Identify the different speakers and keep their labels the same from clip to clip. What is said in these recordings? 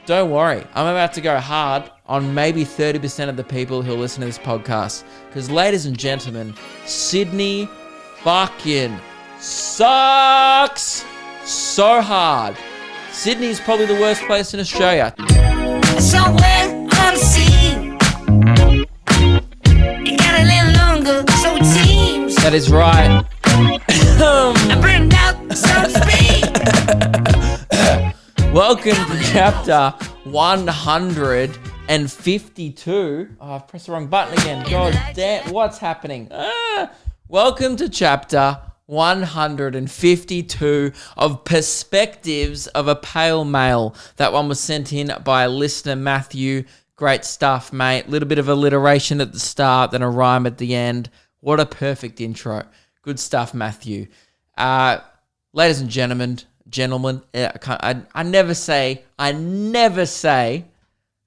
Speaker 1: don't worry. I'm about to go hard on maybe 30% of the people who listen to this podcast. Because, ladies and gentlemen, Sydney fucking sucks so hard. Sydney is probably the worst place in Australia.
Speaker 2: Somewhere on the sea, it got a little longer, so it seems.
Speaker 1: That is right.
Speaker 2: I burned out, so to speak.
Speaker 1: Welcome to chapter 152. Oh, I've pressed the wrong button again. God damn, what's happening? Welcome to chapter 152 of Perspectives of a Pale Male. That one was sent in by listener Matthew. Great stuff, mate. Little bit of alliteration at the start, then a rhyme at the end. What a perfect intro. Good stuff, Matthew. Ladies and gentlemen, I never say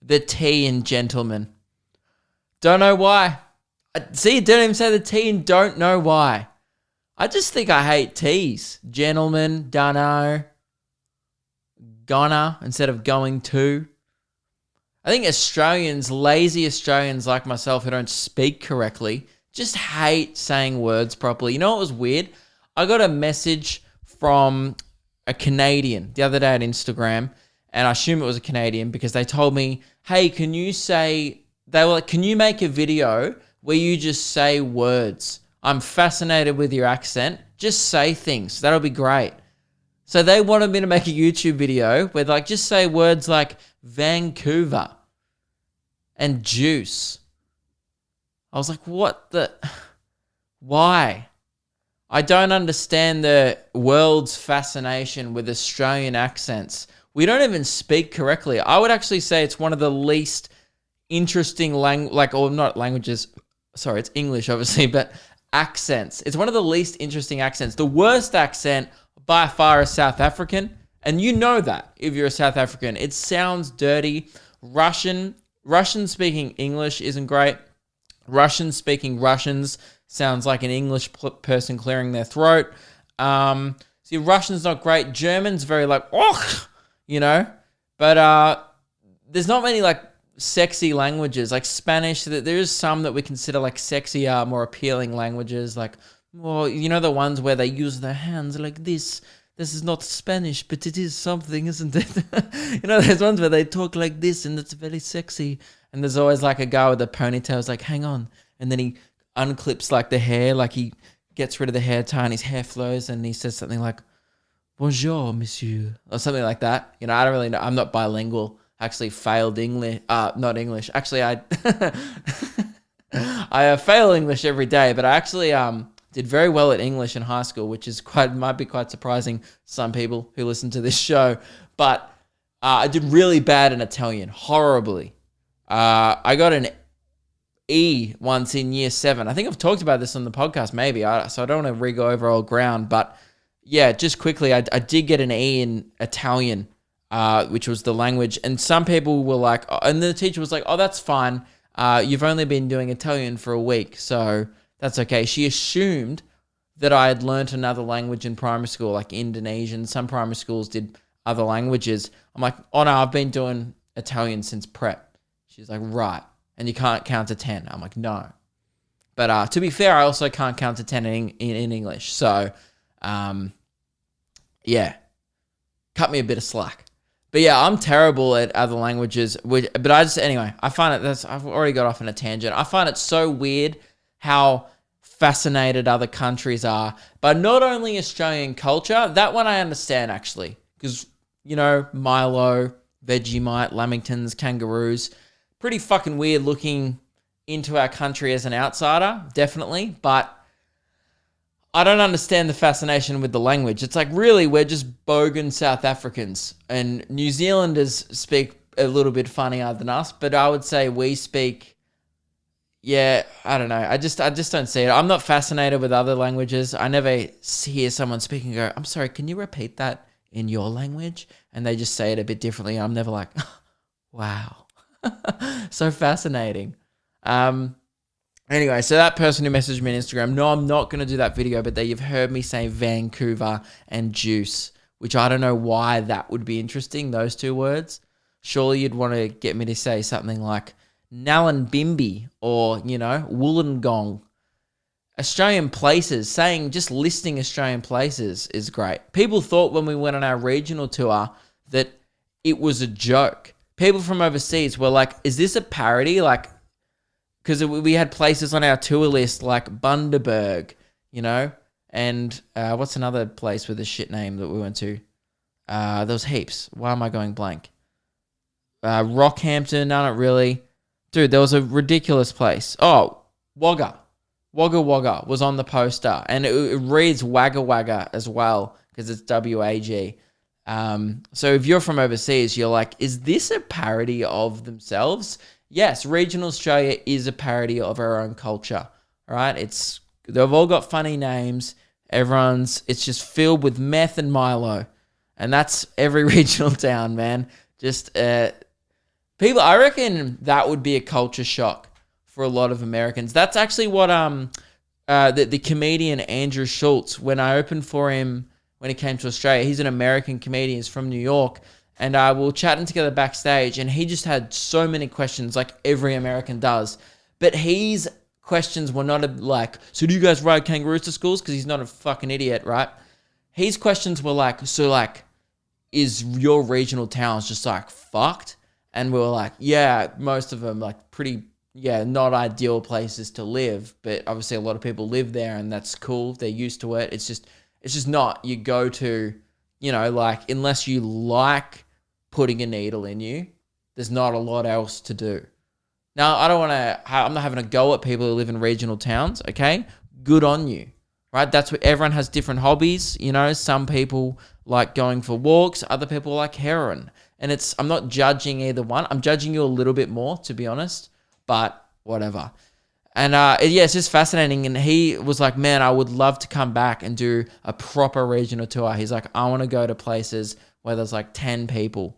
Speaker 1: the T in gentlemen. Don't know why. See, don't even say the T and don't know why. I just think I hate T's. Gentlemen, dunno, gonna instead of going to. I think Australians, lazy Australians like myself who don't speak correctly, just hate saying words properly. You know what was weird? I got a message from a Canadian the other day on Instagram, and I assume it was a Canadian because they told me, hey, can you make a video where you just say words? I'm fascinated with your accent. Just say things. That'll be great. So they wanted me to make a YouTube video where just say words like Vancouver and juice. I was like, why? I don't understand the world's fascination with Australian accents. We don't even speak correctly. I would actually say it's one of the least interesting it's English obviously, but accents. It's one of the least interesting accents. The worst accent by far is South African, and you know that if you're a South African. It sounds dirty. Russian speaking English isn't great. Russian speaking Russians sounds like an English person clearing their throat. See, Russian's not great. German's very but there's not many sexy languages like Spanish. There is some that we consider sexier, more appealing languages. The ones where they use their hands like this. This is not Spanish, but it is something, isn't it? There's ones where they talk like this and it's very sexy. And there's always a guy with a ponytail hang on. And then he unclips the hair, he gets rid of the hair tie and his hair flows and he says something like, bonjour, monsieur, or something like that. I don't really know. I'm not bilingual. Actually failed English, not English. Actually, I fail English every day, but I actually did very well at English in high school, which is might be quite surprising to some people who listen to this show. But I did really bad in Italian, horribly. I got an E once in year 7. I think I've talked about this on the podcast, maybe. So I don't want to re-go over old ground, but yeah, just quickly, I did get an E in Italian. Which was the language. And some people were and the teacher was like, oh, that's fine. You've only been doing Italian for a week, so that's okay. She assumed that I had learnt another language in primary school, like Indonesian. Some primary schools did other languages. I'm like, oh no, I've been doing Italian since prep. She's like, right. And you can't count to 10. I'm like, no. But to be fair, I also can't count to 10 in English. So, yeah, cut me a bit of slack. But yeah, I'm terrible at other languages. But I find I've already got off on a tangent. I find it so weird how fascinated other countries are. But not only Australian culture, that one I understand actually. Because, Milo, Vegemite, Lamingtons, kangaroos, pretty fucking weird looking into our country as an outsider, definitely. But I don't understand the fascination with the language. It's really we're just bogan South Africans, and New Zealanders speak a little bit funnier than us, but I would say we speak, I don't know. I just don't see it. I'm not fascinated with other languages. I never hear someone speaking and go, I'm sorry, can you repeat that in your language? And they just say it a bit differently. I'm never like, wow, so fascinating. Anyway, so that person who messaged me on Instagram, no, I'm not going to do that video, but you've heard me say Vancouver and juice, which I don't know why that would be interesting, those two words. surely you'd want to get me to say something like Nallanbimby or, Wollongong. Australian places, just listing Australian places is great. People thought when we went on our regional tour that it was a joke. People from overseas were like, is this a parody? Like, because we had places on our tour list like Bundaberg, and what's another place with a shit name that we went to? There was heaps. Why am I going blank? Rockhampton, no, not really. Dude, there was a ridiculous place. Oh, Wagga. Wagga Wagga was on the poster, and it reads Wagga Wagga as well because it's WAG. So if you're from overseas, you're like, is this a parody of themselves? Yes, regional Australia is a parody of our own culture, right? They've all got funny names. It's just filled with meth and Milo, and that's every regional town, man. Just people, I reckon that would be a culture shock for a lot of Americans. That's actually what the comedian Andrew Schultz, when I opened for him when he came to Australia, he's an American comedian, he's from New York, and we were chatting together backstage, and he just had so many questions like every American does. But his questions were not like, so do you guys ride kangaroos to schools? Because he's not a fucking idiot, right? His questions were like, so like, is your regional towns just like fucked? And we were like, yeah, most of them like pretty, not ideal places to live, but obviously a lot of people live there and that's cool. They're used to it. It's just not you go to, like, unless you like putting a needle in you, there's not a lot else to do. Now, I'm not having a go at people who live in regional towns, okay? Good on you, right? That's what everyone has different hobbies. Some people like going for walks, other people like heroin. And I'm not judging either one. I'm judging you a little bit more, to be honest, but whatever. And it's just fascinating. And he was like, man, I would love to come back and do a proper regional tour. He's like, I want to go to places where there's like 10 people.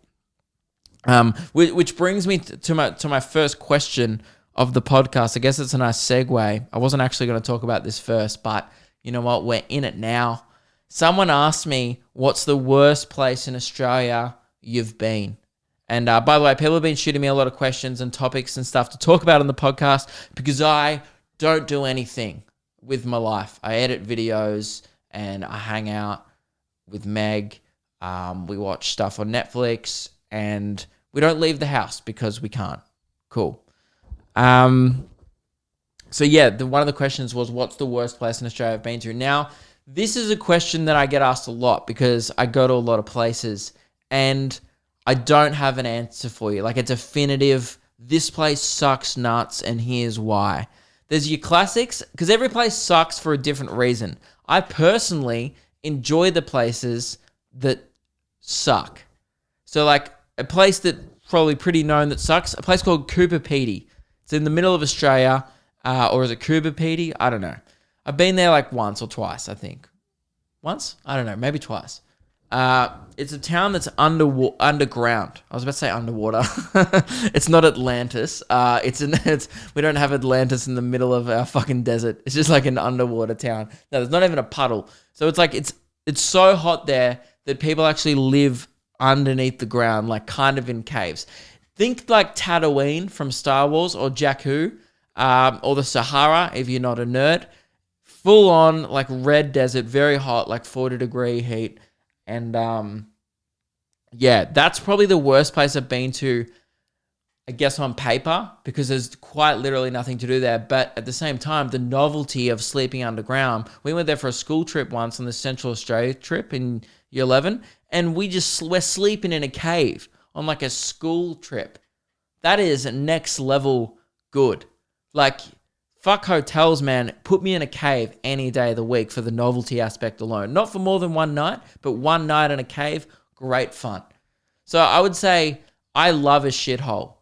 Speaker 1: Which brings me to my first question of the podcast. I guess it's a nice segue. I wasn't actually going to talk about this first, but you know what? We're in it now. Someone asked me, what's the worst place in Australia you've been? And by the way, people have been shooting me a lot of questions and topics and stuff to talk about on the podcast because I don't do anything with my life. I edit videos and I hang out with Meg. We watch stuff on Netflix and we don't leave the house because we can't. Cool. So yeah, one of the questions was, what's the worst place in Australia I've been to? Now, this is a question that I get asked a lot because I go to a lot of places and I don't have an answer for you. Like a definitive, this place sucks nuts and here's why. There's your classics, because every place sucks for a different reason. I personally enjoy the places that suck. So like a place that probably pretty known that sucks, a place called Cooper Pedy. It's in the middle of Australia, or is it Cooper Pedy? I don't know. I've been there like once or twice, I think. Once? I don't know, maybe twice. It's a town that's underground. I was about to say underwater. It's not Atlantis. We don't have Atlantis in the middle of our fucking desert. It's just like an underwater town. No, there's not even a puddle. So it's like it's so hot there that people actually live underneath the ground, like kind of in caves. Think like Tatooine from Star Wars or Jakku, or the Sahara if you're not a nerd. Full on like red desert, very hot, like 40-degree heat. And that's probably the worst place I've been to, I guess, on paper, because there's quite literally nothing to do there. But at the same time, the novelty of sleeping underground. We went there for a school trip once on the Central Australia trip in year 11, and we're sleeping in a cave on like a school trip. That is next level good. Like, fuck hotels, man. Put me in a cave any day of the week for the novelty aspect alone. Not for more than one night, but one night in a cave, great fun. So I would say I love a shithole.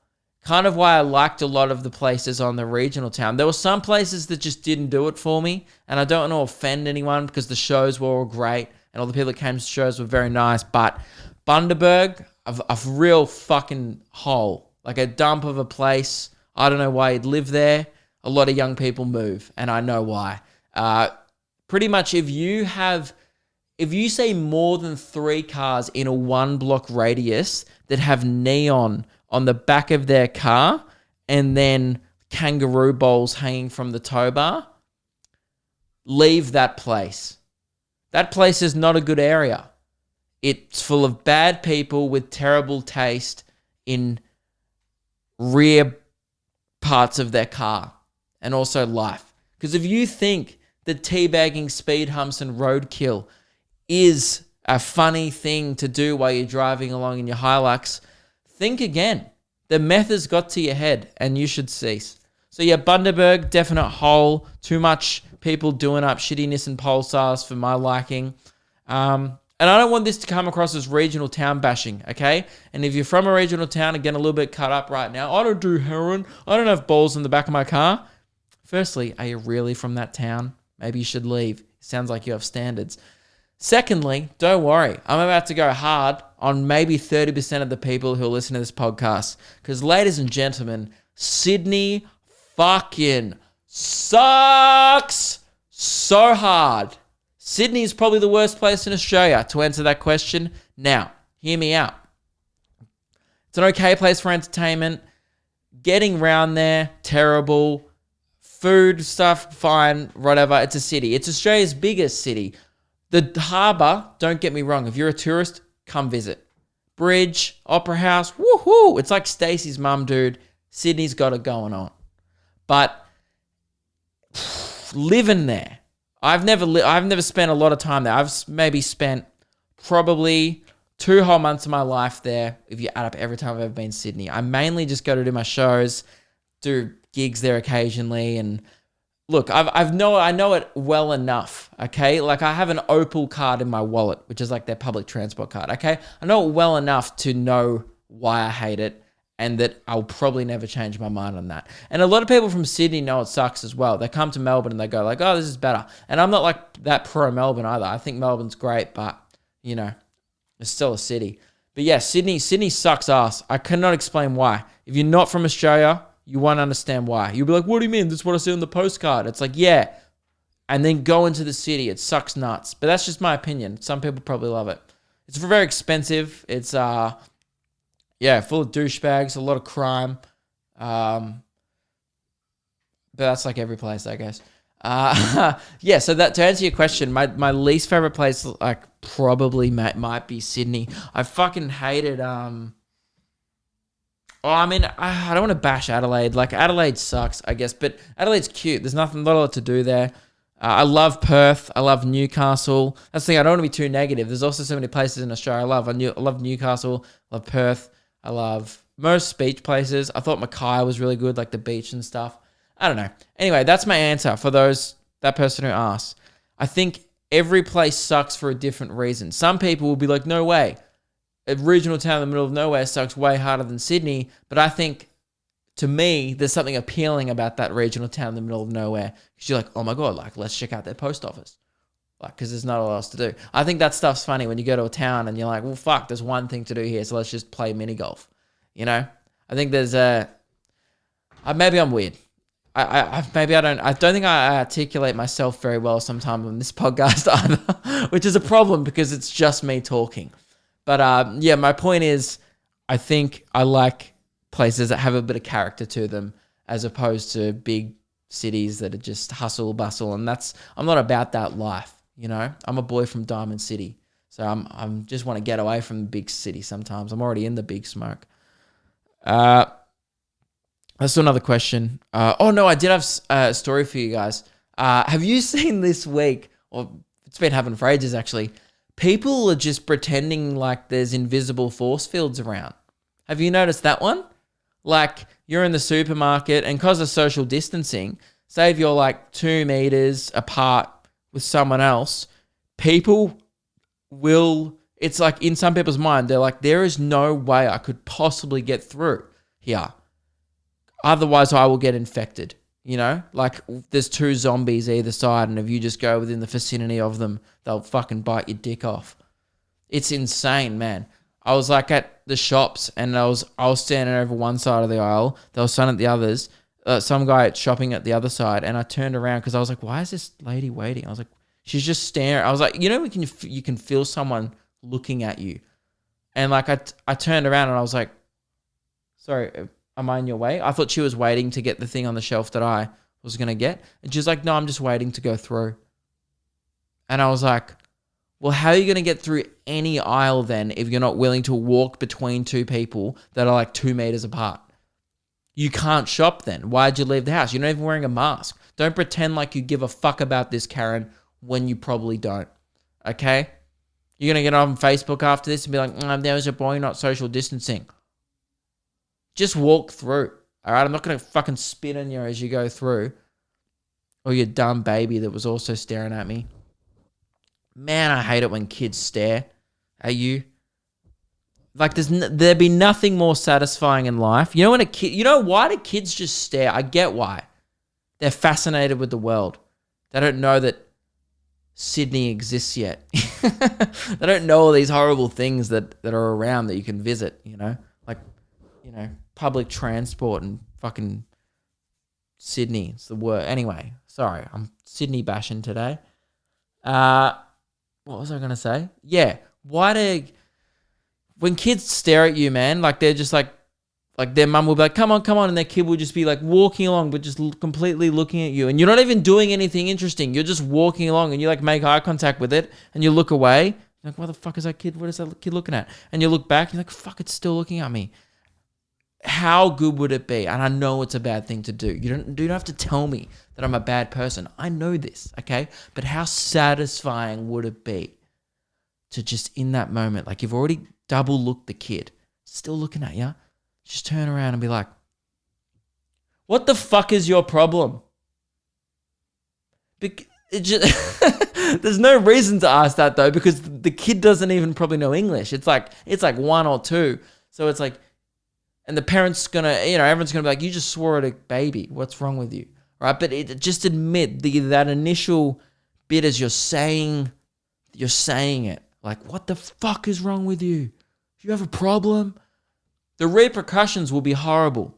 Speaker 1: Kind of why I liked a lot of the places on the regional town. There were some places that just didn't do it for me, and I don't want to offend anyone because the shows were all great and all the people that came to shows were very nice, but Bundaberg, a real fucking hole, like a dump of a place. I don't know why you'd live there. A lot of young people move, and I know why. Pretty much if you have if you see more than 3 cars in a 1 block radius that have neon on the back of their car and then kangaroo bowls hanging from the tow bar, leave that place. That place is not a good area. It's full of bad people with terrible taste in rear parts of their car and also life. Because if you think that teabagging, speed humps, and roadkill is a funny thing to do while you're driving along in your Hilux, think again. The meth has got to your head and you should cease. So yeah, Bundaberg, definite hole. Too much people doing up shittiness and Pulsars for my liking. And I don't want this to come across as regional town bashing, okay? And if you're from a regional town and getting a little bit cut up right now, I don't do heroin, I don't have balls in the back of my car. Firstly, are you really from that town? Maybe you should leave. Sounds like you have standards. Secondly, don't worry. I'm about to go hard on maybe 30% of the people who listen to this podcast. Because ladies and gentlemen, Sydney fucking sucks so hard. Sydney is probably the worst place in Australia. To answer that question, now, hear me out. It's an okay place for entertainment. Getting around there, terrible. Food stuff, fine, whatever. It's a city. It's Australia's biggest city. The harbour, don't get me wrong. If you're a tourist, come visit. Bridge, Opera House, woohoo! It's like Stacey's mum, dude. Sydney's got it going on. But living there, I've never spent a lot of time there. I've maybe spent probably 2 whole months of my life there. If you add up every time I've ever been to Sydney, I mainly just go to do my shows, do gigs there occasionally, and look, I know it well enough, okay? Like, I have an Opal card in my wallet, which is like their public transport card, okay? I know it well enough to know why I hate it and that I'll probably never change my mind on that. And a lot of people from Sydney know it sucks as well. They come to Melbourne and they go like, oh, this is better. And I'm not like that pro Melbourne either. I think Melbourne's great, but, you know, it's still a city. But yeah, Sydney sucks ass. I cannot explain why. If you're not from Australia, you won't understand why. You'll be like, what do you mean? This is what I see on the postcard. It's like, yeah. And then go into the city. It sucks nuts. But that's just my opinion. Some people probably love it. It's very expensive. It's, full of douchebags, a lot of crime. But that's like every place, I guess. So that to answer your question, my least favorite place, like, probably might be Sydney. I fucking hated, I don't want to bash Adelaide. Like, Adelaide sucks, I guess, but Adelaide's cute. There's not a lot to do there. I love Perth. I love Newcastle. That's the thing. I don't want to be too negative. There's also so many places in Australia I love. I love Newcastle. I love Perth. I love most beach places. I thought Mackay was really good, like the beach and stuff. I don't know. Anyway, that's my answer for that person who asked. I think every place sucks for a different reason. Some people will be like, no way. A regional town in the middle of nowhere sucks way harder than Sydney, but I think, to me, there's something appealing about that regional town in the middle of nowhere. Because you're like, oh my God, like, let's check out their post office. Like, because there's not a lot else to do. I think that stuff's funny when you go to a town and you're like, well, fuck, there's one thing to do here, so let's just play mini golf. You know? I think there's maybe I'm weird. I don't think I articulate myself very well sometimes on this podcast either, which is a problem because it's just me talking. But my point is, I think I like places that have a bit of character to them as opposed to big cities that are just hustle bustle. And I'm not about that life, you know. I'm a boy from Diamond City, so I'm just want to get away from the big city sometimes. I'm already in the big smoke. That's another question. I did have a story for you guys. Have you seen this week, or it's been happening for ages actually, people are just pretending like there's invisible force fields around. Have you noticed that one? Like, you're in the supermarket and because of social distancing, say if you're like 2 meters apart with someone else, people will, it's like in some people's mind, they're like, there is no way I could possibly get through here. Otherwise, I will get infected, you know? Like, there's 2 zombies either side, and if you just go within the vicinity of them, they'll fucking bite your dick off. It's insane, man. I was like at the shops, and I was standing over one side of the aisle. There was some at the others. Some guy shopping at the other side, and I turned around because I was like, why is this lady waiting? I was like, She's just staring. I was like, you can feel someone looking at you. And like I turned around and I was like, sorry, am I in your way? I thought she was waiting to get the thing on the shelf that I was going to get. And she's like, no, I'm just waiting to go through. And I was like, well, how are you going to get through any aisle then if you're not willing to walk between two people that are like 2 meters apart? You can't shop then. Why'd you leave the house? You're not even wearing a mask. Don't pretend like you give a fuck about this, Karen, when you probably don't. Okay? You're going to get on Facebook after this and be like, there was a boy not social distancing. Just walk through. All right? I'm not going to fucking spit on you as you go through. Or your dumb baby that was also staring at me. Man, I hate it when kids stare at you. Like there'd be nothing more satisfying in life. You know when why do kids just stare? I get why. They're fascinated with the world. They don't know that Sydney exists yet. They don't know all these horrible things that are around that you can visit, like, public transport and fucking Sydney. It's the word. Anyway, sorry, I'm Sydney bashing today. What was I going to say? Yeah. When kids stare at you, man, like they're just like their mum will be like, come on. And their kid will just be like walking along, but just completely looking at you. And you're not even doing anything interesting. You're just walking along and you like make eye contact with it and you look away. You're like, what the fuck is that kid? What is that kid looking at? And you look back and you're like, fuck, it's still looking at me. How good would it be? And I know it's a bad thing to do. You don't have to tell me that I'm a bad person. I know this, okay? But how satisfying would it be to just in that moment, like you've already double looked the kid, still looking at you, just turn around and be like, what the fuck is your problem? There's no reason to ask that though, because the kid doesn't even probably know English. It's like 1 or 2. So it's like, and the parent's gonna, everyone's gonna be like, you just swore at a baby. What's wrong with you? Right? But just admit that initial bit as you're saying it. Like, what the fuck is wrong with you? Do you have a problem? The repercussions will be horrible.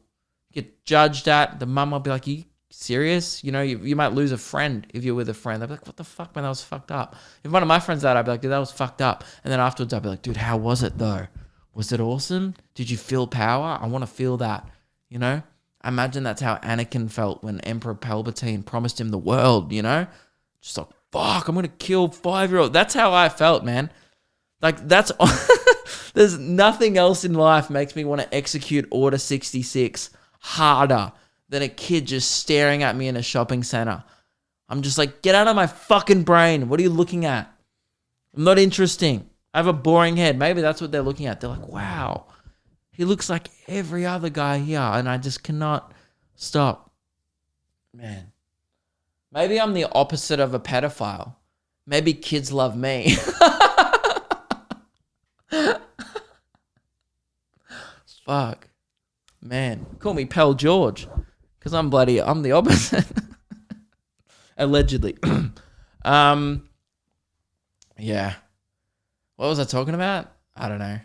Speaker 1: You get judged at. The mum will be like, you serious? You might lose a friend if you're with a friend. They'll be like, what the fuck, man? That was fucked up. If one of my friends died, I'd be like, dude, that was fucked up. And then afterwards, I'd be like, dude, how was it though? Was it awesome? Did you feel power? I want to feel that, I imagine that's how Anakin felt when Emperor Palpatine promised him the world, Just like, fuck, I'm going to kill 5-year-old. That's how I felt, man. Like, that's... There's nothing else in life makes me want to execute Order 66 harder than a kid just staring at me in a shopping center. I'm just like, get out of my fucking brain. What are you looking at? I'm not interesting. I have a boring head. Maybe that's what they're looking at. They're like, wow, he looks like every other guy here. And I just cannot stop. Man. Maybe I'm the opposite of a pedophile. Maybe kids love me. Fuck. Man. Call me Pell George. Because I'm the opposite. Allegedly. Yeah. What was I talking about? I don't know.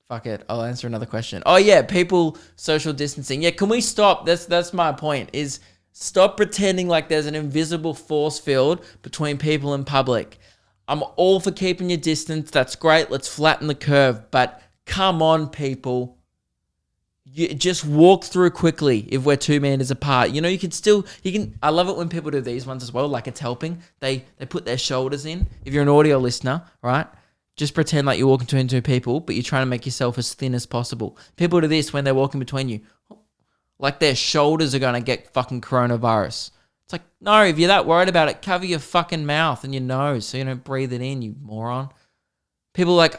Speaker 1: Fuck it. I'll answer another question. Oh yeah, people social distancing. Yeah, can we stop? That's my point, is stop pretending like there's an invisible force field between people in public. I'm all for keeping your distance. That's great. Let's flatten the curve. But come on, people. You just walk through quickly if we're 2 meters apart. You can, I love it when people do these ones as well, like it's helping. They put their shoulders in. If you're an audio listener, right? Just pretend like you're walking between 2 people, but you're trying to make yourself as thin as possible. People do this when they're walking between you. Like their shoulders are going to get fucking coronavirus. It's like, no, if you're that worried about it, cover your fucking mouth and your nose so you don't breathe it in, you moron. I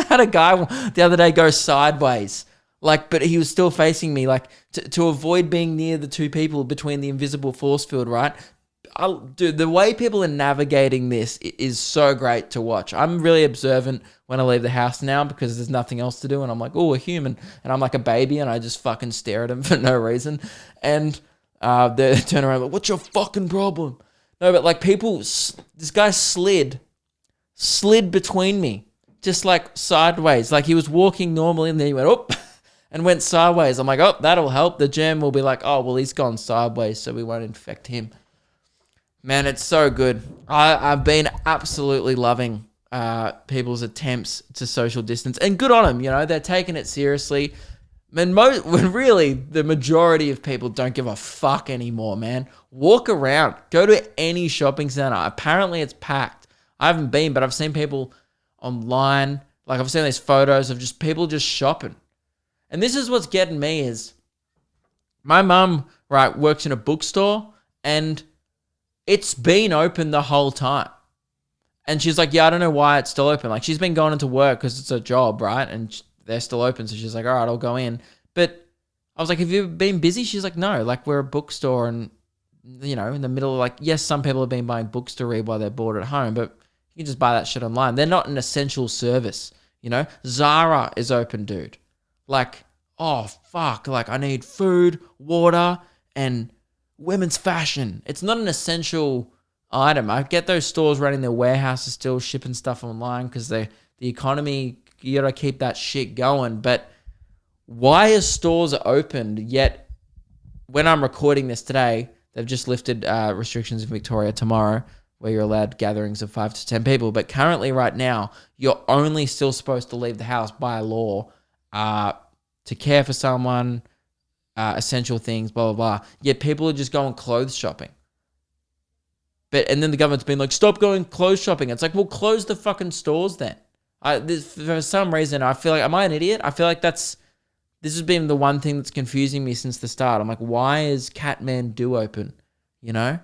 Speaker 1: had a guy the other day go sideways. But he was still facing me, to avoid being near the 2 people between the invisible force field, right? Dude, the way people are navigating this is so great to watch. I'm really observant when I leave the house now because there's nothing else to do. And I'm like, oh, a human. And I'm like a baby and I just fucking stare at him for no reason. And they turn around like, what's your fucking problem? No, but this guy slid between me, just like sideways. Like he was walking normally and then he went, oh, and went sideways. I'm like, oh, that'll help. The germ will be like, oh, well, he's gone sideways, so we won't infect him. Man, it's so good. I've been absolutely loving people's attempts to social distance, and good on them. You know, they're taking it seriously. When really the majority of people don't give a fuck anymore, man. Walk around, go to any shopping center. Apparently, it's packed. I haven't been, but I've seen people online. Like I've seen these photos of just people just shopping, and this is what's getting me is my mum, right, works in a bookstore, and it's been open the whole time. And she's like, yeah, I don't know why it's still open. Like, she's been going into work because it's a job, right? And they're still open. So she's like, all right, I'll go in. But I was like, have you been busy? She's like, no. Like, we're a bookstore and, you know, in the middle of like, yes, some people have been buying books to read while they're bored at home, but you can just buy that shit online. They're not an essential service, you know? Zara is open, dude. Like, oh, fuck. Like, I need food, water, and women's fashion. It's not an essential item. I get those stores running their warehouses still, shipping stuff online because the economy, you gotta keep that shit going. But why are stores opened yet when I'm recording this today, they've just lifted restrictions in Victoria tomorrow where you're allowed gatherings of 5 to 10 people. But currently right now, you're only still supposed to leave the house by law to care for someone, essential things, blah, blah, blah. Yet people are just going clothes shopping. And then the government's been like, stop going clothes shopping. It's like, well, close the fucking stores then. For some reason, I feel like, am I an idiot? I feel like this has been the one thing that's confusing me since the start. I'm like, why is Kathmandu open? You know?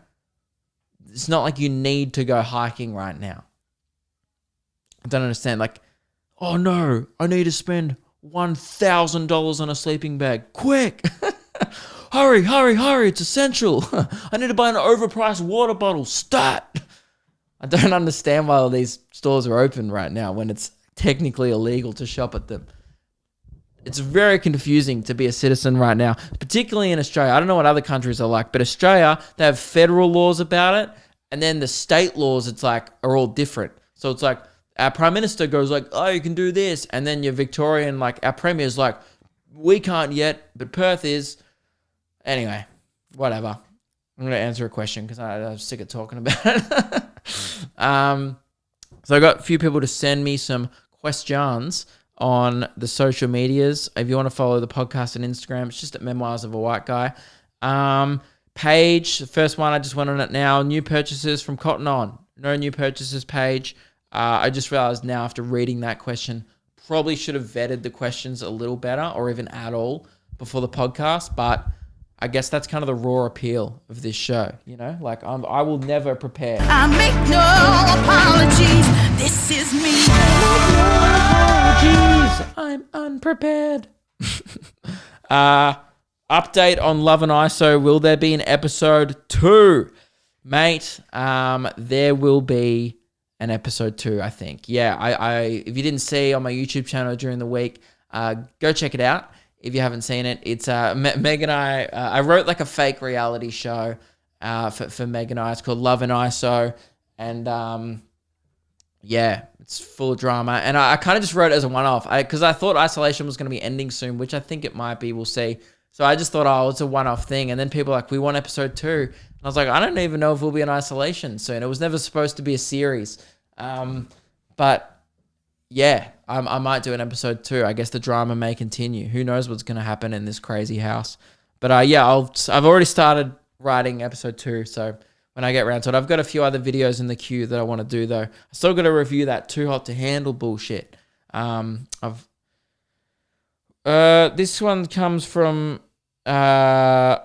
Speaker 1: It's not like you need to go hiking right now. I don't understand. Like, oh no, I need to spend $1,000 on a sleeping bag. Quick! Hurry, hurry, hurry, it's essential. I need to buy an overpriced water bottle. Stat! I don't understand why all these stores are open right now when it's technically illegal to shop at them. It's very confusing to be a citizen right now, particularly in Australia. I don't know what other countries are like, but Australia, they have federal laws about it, and then the state laws, it's like, are all different. So it's like, our Prime Minister goes like, oh, you can do this, and then your Victorian, like, our Premier's like, we can't yet, but Perth is. Anyway, whatever. I'm going to answer a question because I'm sick of talking about it. So I got a few people to send me some questions on the social medias. If you want to follow the podcast on Instagram, it's just at Memoirs of a White Guy. Page, the first one, I just went on it now. New purchases from Cotton On. No new purchases page. I just realized now after reading that question, probably should have vetted the questions a little better or even at all before the podcast, but I guess that's kind of the raw appeal of this show, you know? Like, I will never prepare.
Speaker 2: I make no apologies. This is me.
Speaker 1: Apologies. I'm unprepared. Update on Love and ISO. Will there be an episode 2? Mate, there will be an episode 2, I think. Yeah, I if you didn't see on my YouTube channel during the week, go check it out. If you haven't seen it, it's Meg and I wrote like a fake reality show for Meg and I. It's called Love and ISO. And yeah, it's full of drama. And I kind of just wrote it as a one-off because I thought isolation was going to be ending soon, which I think it might be. We'll see. So I just thought, oh, it's a one-off thing. And then people were like, we want episode 2. And I was like, I don't even know if we'll be in isolation soon. It was never supposed to be a series. But yeah, I might do an episode 2. I guess the drama may continue. Who knows what's going to happen in this crazy house. But yeah, I've already started writing episode 2. So when I get around to it, I've got a few other videos in the queue that I want to do though. I still got to review that Too Hot to Handle bullshit. This one comes from a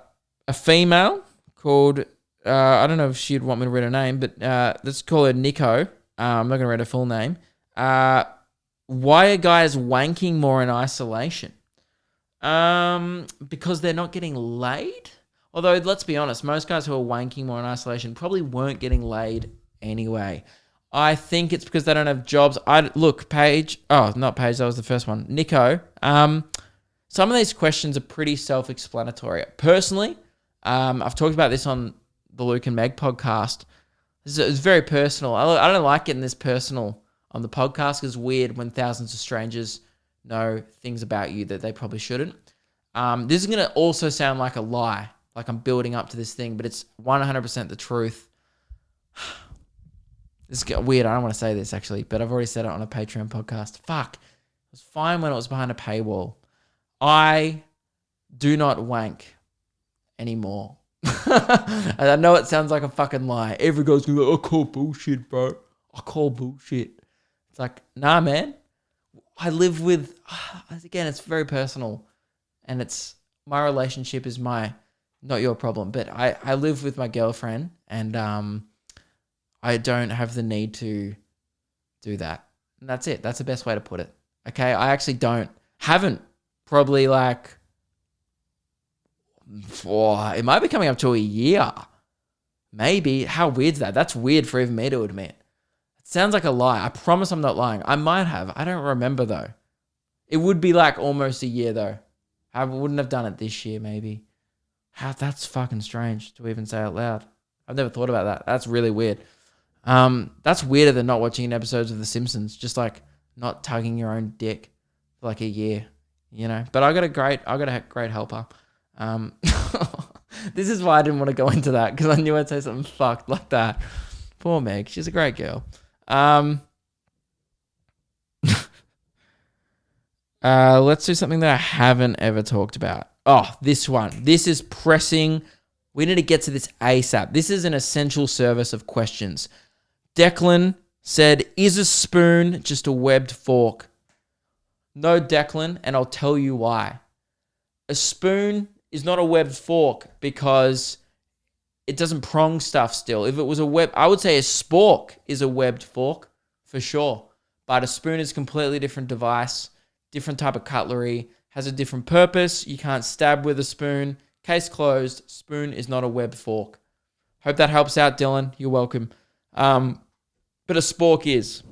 Speaker 1: female called, I don't know if she'd want me to read her name, but let's call her Nico. I'm not going to read her full name. Why are guys wanking more in isolation? Because they're not getting laid? Although, let's be honest, most guys who are wanking more in isolation probably weren't getting laid anyway. I think it's because they don't have jobs. Paige. Oh, not Paige. That was the first one. Nico. Some of these questions are pretty self-explanatory. Personally, I've talked about this on the Luke and Meg podcast. It's very personal. I don't like getting this personal on the podcast. It's weird when thousands of strangers know things about you that they probably shouldn't. This is going to also sound like a lie, like I'm building up to this thing, but it's 100% the truth. This is weird. I don't want to say this actually, but I've already said it on a Patreon podcast. Fuck. It was fine when it was behind a paywall. I do not wank anymore. And I know it sounds like a fucking lie. Every guy's gonna be like, I call bullshit, bro. I call bullshit. It's like, nah, man. I live with, again, it's very personal. And it's, my relationship is not your problem. But I live with my girlfriend and I don't have the need to do that. And that's it. That's the best way to put it. Okay? I actually haven't probably like, it might be coming up to a year. Maybe. How weird's that? That's weird for even me to admit. It sounds like a lie. I promise I'm not lying. I might have. I don't remember though. It would be like almost a year though. I wouldn't have done it this year maybe. That's fucking strange to even say out loud. I've never thought about that. That's really weird. That's weirder than not watching episodes of The Simpsons. Just like not tugging your own dick for like a year, you know. But I got a great helper. This is why I didn't want to go into that because I knew I'd say something fucked like that. Poor Meg, she's a great girl. Let's do something that I haven't ever talked about. Oh, this one. This is pressing. We need to get to this ASAP. This is an essential service of questions. Declan said, is a spoon just a webbed fork? No, Declan, and I'll tell you why. A spoon is not a webbed fork because it doesn't prong stuff still. If it was a web, I would say a spork is a webbed fork for sure. But a spoon is a completely different device, different type of cutlery, has a different purpose. You can't stab with a spoon. Case closed. Spoon is not a webbed fork. Hope that helps out, Dylan. You're welcome. But a spork is.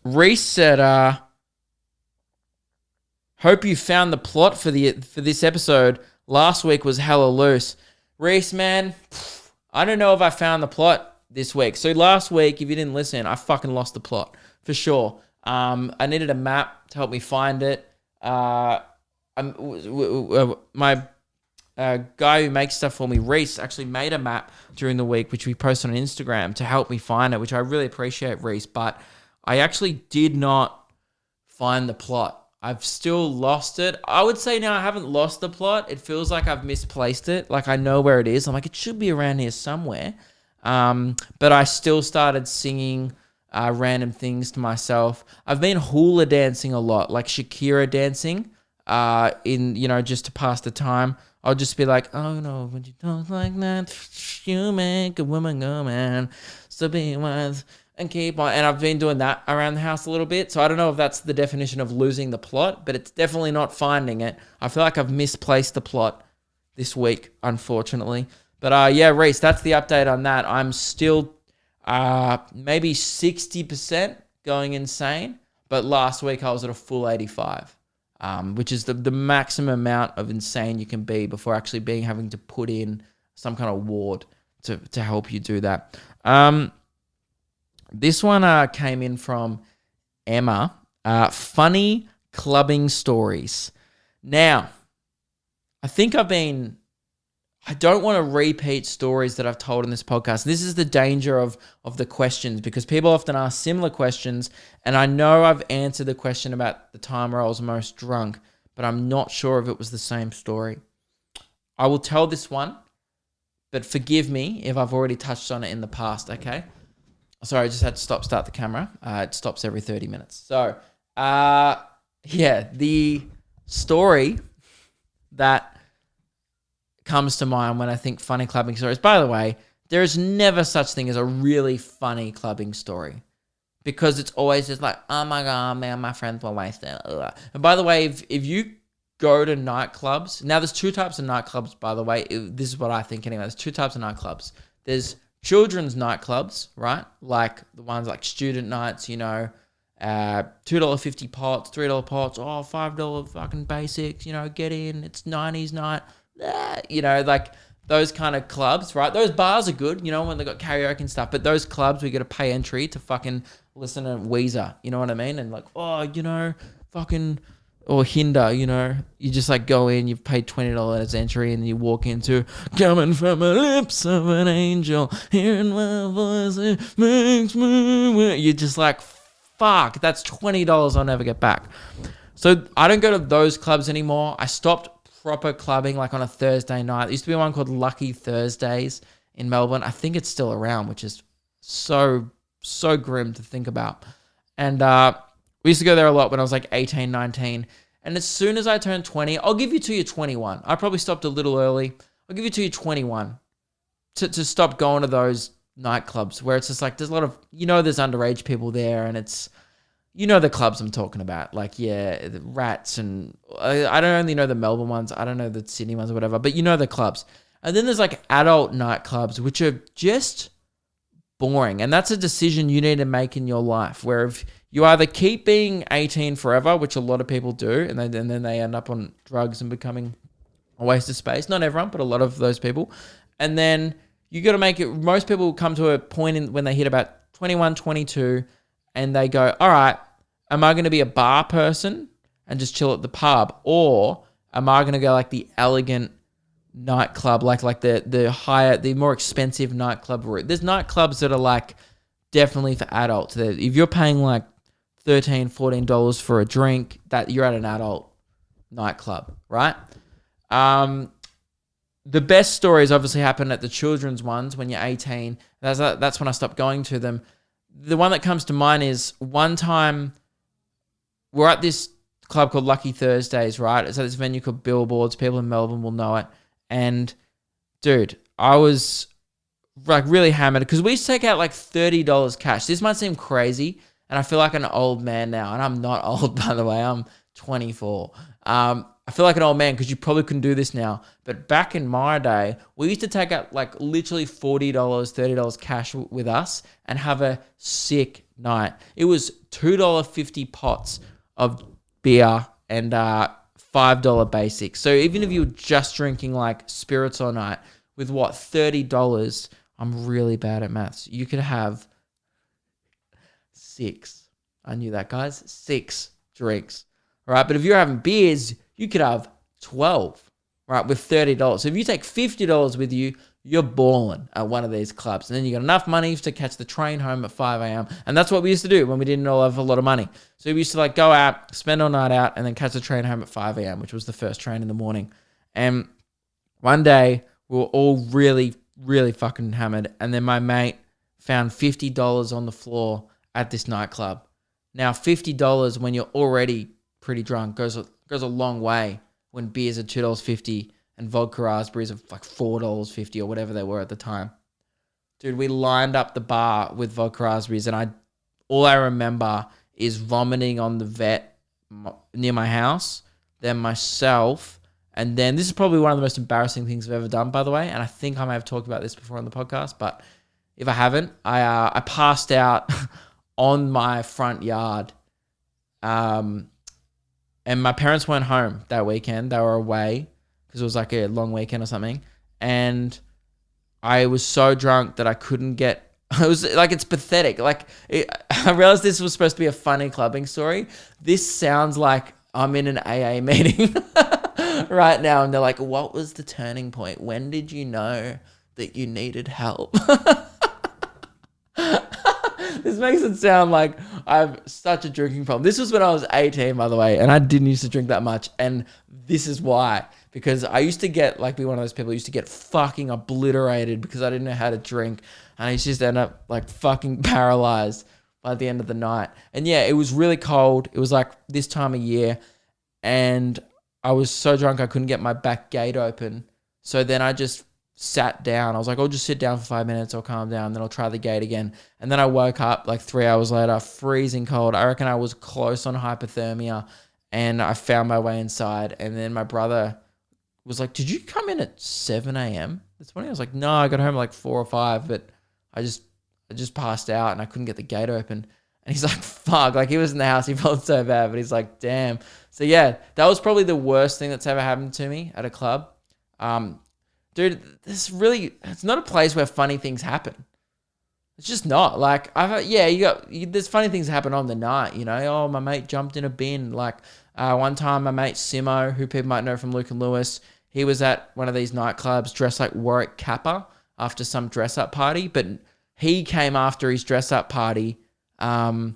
Speaker 1: Reese said, hope you found the plot for this episode. Last week was hella loose. Reese, man, I don't know if I found the plot this week. So last week, if you didn't listen, I fucking lost the plot for sure. I needed a map to help me find it. My guy who makes stuff for me, Reese, actually made a map during the week, which we posted on Instagram to help me find it, which I really appreciate, Reese. But I actually did not find the plot. I've still lost it. I would say now I haven't lost the plot. It feels like I've misplaced it. Like I know where it is. I'm like, it should be around here somewhere. But I still started singing random things to myself. I've been hula dancing a lot, like Shakira dancing, just to pass the time. I'll just be like, oh no, when you talk like that, you make a woman go man. So be wise and keep on. And I've been doing that around the house a little bit. So I don't know if that's the definition of losing the plot, but it's definitely not finding it. I feel like I've misplaced the plot this week, unfortunately. But yeah, Reese, that's the update on that. I'm still maybe 60% going insane. But last week I was at a full 85, which is the maximum amount of insane you can be before actually having to put in some kind of ward to help you do that. This one came in from Emma. Funny clubbing stories. Now, I think I don't want to repeat stories that I've told in this podcast. This is the danger of the questions because people often ask similar questions, and I know I've answered the question about the time where I was most drunk, but I'm not sure if it was the same story. I will tell this one, but forgive me if I've already touched on it in the past, okay? Sorry, I just had to start the camera. It stops every 30 minutes. So, the story that comes to mind when I think funny clubbing stories. By the way, there is never such thing as a really funny clubbing story because it's always just like, oh my God, man, my friends were wasted. And by the way, if you go to nightclubs, now there's two types of nightclubs, by the way. This is what I think anyway. There's two types of nightclubs. There's children's nightclubs, right? Like the ones like student nights, $2.50 pots, $3 pots, $5 fucking basics, get in, it's 90s night, like those kind of clubs, right? Those bars are good, when they got karaoke and stuff, but those clubs we got to pay entry to fucking listen to Weezer, you know what I mean? And like, fucking or hinder, you know, you just like go in, you've paid $20 entry, and you walk into coming from the lips of an angel, hearing my voice, it makes me. You're just like, fuck, that's $20 I'll never get back. So I don't go to those clubs anymore. I stopped proper clubbing like on a Thursday night. There used to be one called Lucky Thursdays in Melbourne. I think it's still around, which is so grim to think about. And we used to go there a lot when I was like 18, 19. And as soon as I turned 20, I'll give you till you're 21. I probably stopped a little early. I'll give you till you're 21 to stop going to those nightclubs where it's just like there's a lot of, you know, there's underage people there, and it's, you know, the clubs I'm talking about. Like, yeah, the Rats, and I don't only know the Melbourne ones. I don't know the Sydney ones or whatever, but you know the clubs. And then there's like adult nightclubs, which are just boring. And that's a decision you need to make in your life, where if you either keep being 18 forever, which a lot of people do, and then they end up on drugs and becoming a waste of space. Not everyone, but a lot of those people. And then you got to make it, most people come to a point when they hit about 21, 22, and they go, all right, am I going to be a bar person and just chill at the pub? Or am I going to go like the elegant nightclub, like the higher, the more expensive nightclub route? There's nightclubs that are like definitely for adults. If you're paying like $13, $14 for a drink, that you're at an adult nightclub, right? The best stories obviously happen at the children's ones when you're 18. That's when I stopped going to them. The one that comes to mind is one time we're at this club called Lucky Thursdays, right? It's at this venue called Billboards. People in Melbourne will know it. And dude, I was like really hammered because we used to take out like $30 cash. This might seem crazy, and I feel like an old man now, and I'm not old, by the way. I'm 24. I feel like an old man because you probably couldn't do this now. But back in my day, we used to take out like literally $40, $30 cash with us and have a sick night. It was $2.50 pots of beer and $5 basics. So even if you were just drinking like spirits all night with what, $30, I'm really bad at maths. You could have 6. I knew that, guys. 6 drinks. All right. But if you're having beers, you could have 12, right, with $30. So if you take $50 with you, you're balling at one of these clubs. And then you got enough money to catch the train home at 5 a.m. And that's what we used to do when we didn't all have a lot of money. So we used to like go out, spend all night out, and then catch the train home at 5 a.m., which was the first train in the morning. And one day we were all really, really fucking hammered. And then my mate found $50 on the floor at this nightclub. Now, $50 when you're already pretty drunk goes a long way when beers are $2.50 and vodka raspberries are like $4.50 or whatever they were at the time. Dude, we lined up the bar with vodka raspberries, and all I remember is vomiting on the vet near my house, then myself, and then this is probably one of the most embarrassing things I've ever done, by the way, and I think I may have talked about this before on the podcast, but if I haven't, I passed out on my front yard. And my parents weren't home that weekend. They were away because it was like a long weekend or something. And I was so drunk that I couldn't get... It was like, it's pathetic. I realized this was supposed to be a funny clubbing story. This sounds like I'm in an AA meeting right now. And they're like, what was the turning point? When did you know that you needed help? This makes it sound like I have such a drinking problem. This was when I was 18, by the way, and I didn't used to drink that much. And this is why. Because I used to be one of those people who used to get fucking obliterated because I didn't know how to drink. And I used to just end up like fucking paralyzed by the end of the night. And yeah, it was really cold. It was like this time of year. And I was so drunk I couldn't get my back gate open. So then I just sat down. I was like, I'll just sit down for 5 minutes. I'll calm down. Then I'll try the gate again. And then I woke up like 3 hours later, freezing cold. I reckon I was close on hypothermia, and I found my way inside. And then my brother was like, did you come in at 7 a.m. this morning? I was like, no, I got home at like 4 or 5, but I just passed out and I couldn't get the gate open. And he's like, fuck, like he was in the house. He felt so bad, but he's like, damn. So yeah, that was probably the worst thing that's ever happened to me at a club. Dude, it's not a place where funny things happen. It's just not like there's funny things happen on the night, you know. Oh, my mate jumped in a bin. Like one time, my mate Simo, who people might know from Luke and Lewis, he was at one of these nightclubs dressed like Warwick Kappa after some dress up party, but he came after his dress up party. No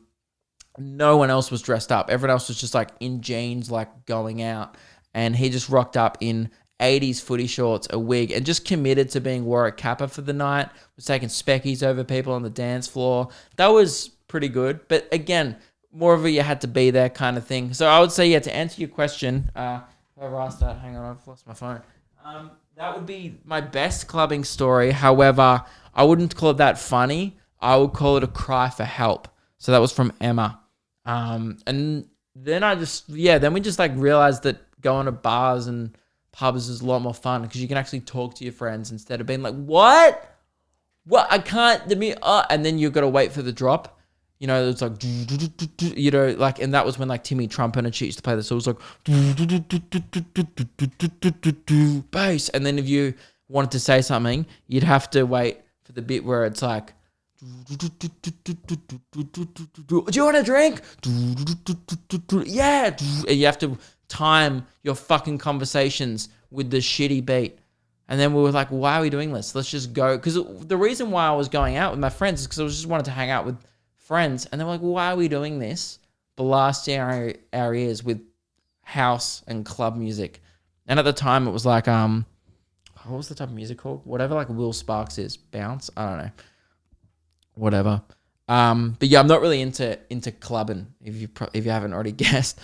Speaker 1: one else was dressed up. Everyone else was just like in jeans, like going out. And he just rocked up in 80s footy shorts, a wig, and just committed to being Warwick Kappa for the night. Was taking speckies over people on the dance floor. That was pretty good. But again, more of a you had to be there kind of thing. So I would say, yeah, to answer your question, whoever asked that, hang on, I've lost my phone. That would be my best clubbing story. However, I wouldn't call it that funny. I would call it a cry for help. So that was from Emma. And then then we just like realized that going to bars and pubs is a lot more fun because you can actually talk to your friends instead of being like, what? I can't, and then you've got to wait for the drop. You know, it's like, you know, like, and that was when like Timmy Trumpet and she used to play this. So it was like, bass. And then if you wanted to say something, you'd have to wait for the bit where it's like, do you want a drink? Yeah. And you have to time your fucking conversations with the shitty beat. And then we were like, why are we doing this? Let's just go. Because the reason why I was going out with my friends is because I just wanted to hang out with friends. And they were like, why are we doing this? Blasting our ears with house and club music. And at the time it was like, what was the type of music called? Whatever like Will Sparks is. Bounce? I don't know. Whatever. But yeah, I'm not really into clubbing, if you haven't already guessed.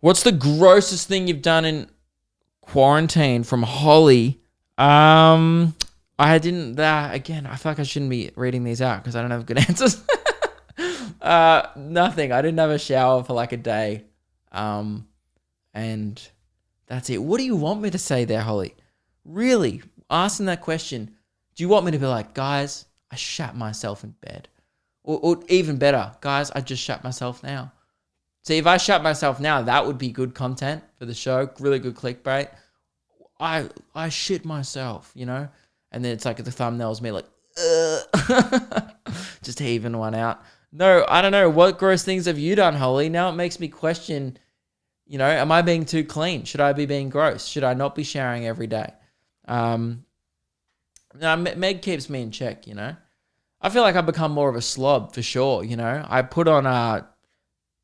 Speaker 1: What's the grossest thing you've done in quarantine? From Holly? I didn't. Again, I feel like I shouldn't be reading these out because I don't have good answers. Nothing. I didn't have a shower for like a day. And that's it. What do you want me to say there, Holly? Really? Asking that question. Do you want me to be like, guys, I shat myself in bed? Or even better, guys, I just shat myself now. See, if I shat myself now, that would be good content for the show. Really good clickbait. I shit myself, you know? And then it's like the thumbnail's me like, just heaving one out. No, I don't know. What gross things have you done, Holly? Now it makes me question, you know, am I being too clean? Should I be being gross? Should I not be showering every day? No, Meg keeps me in check, you know. I feel like I've become more of a slob for sure, you know. I put on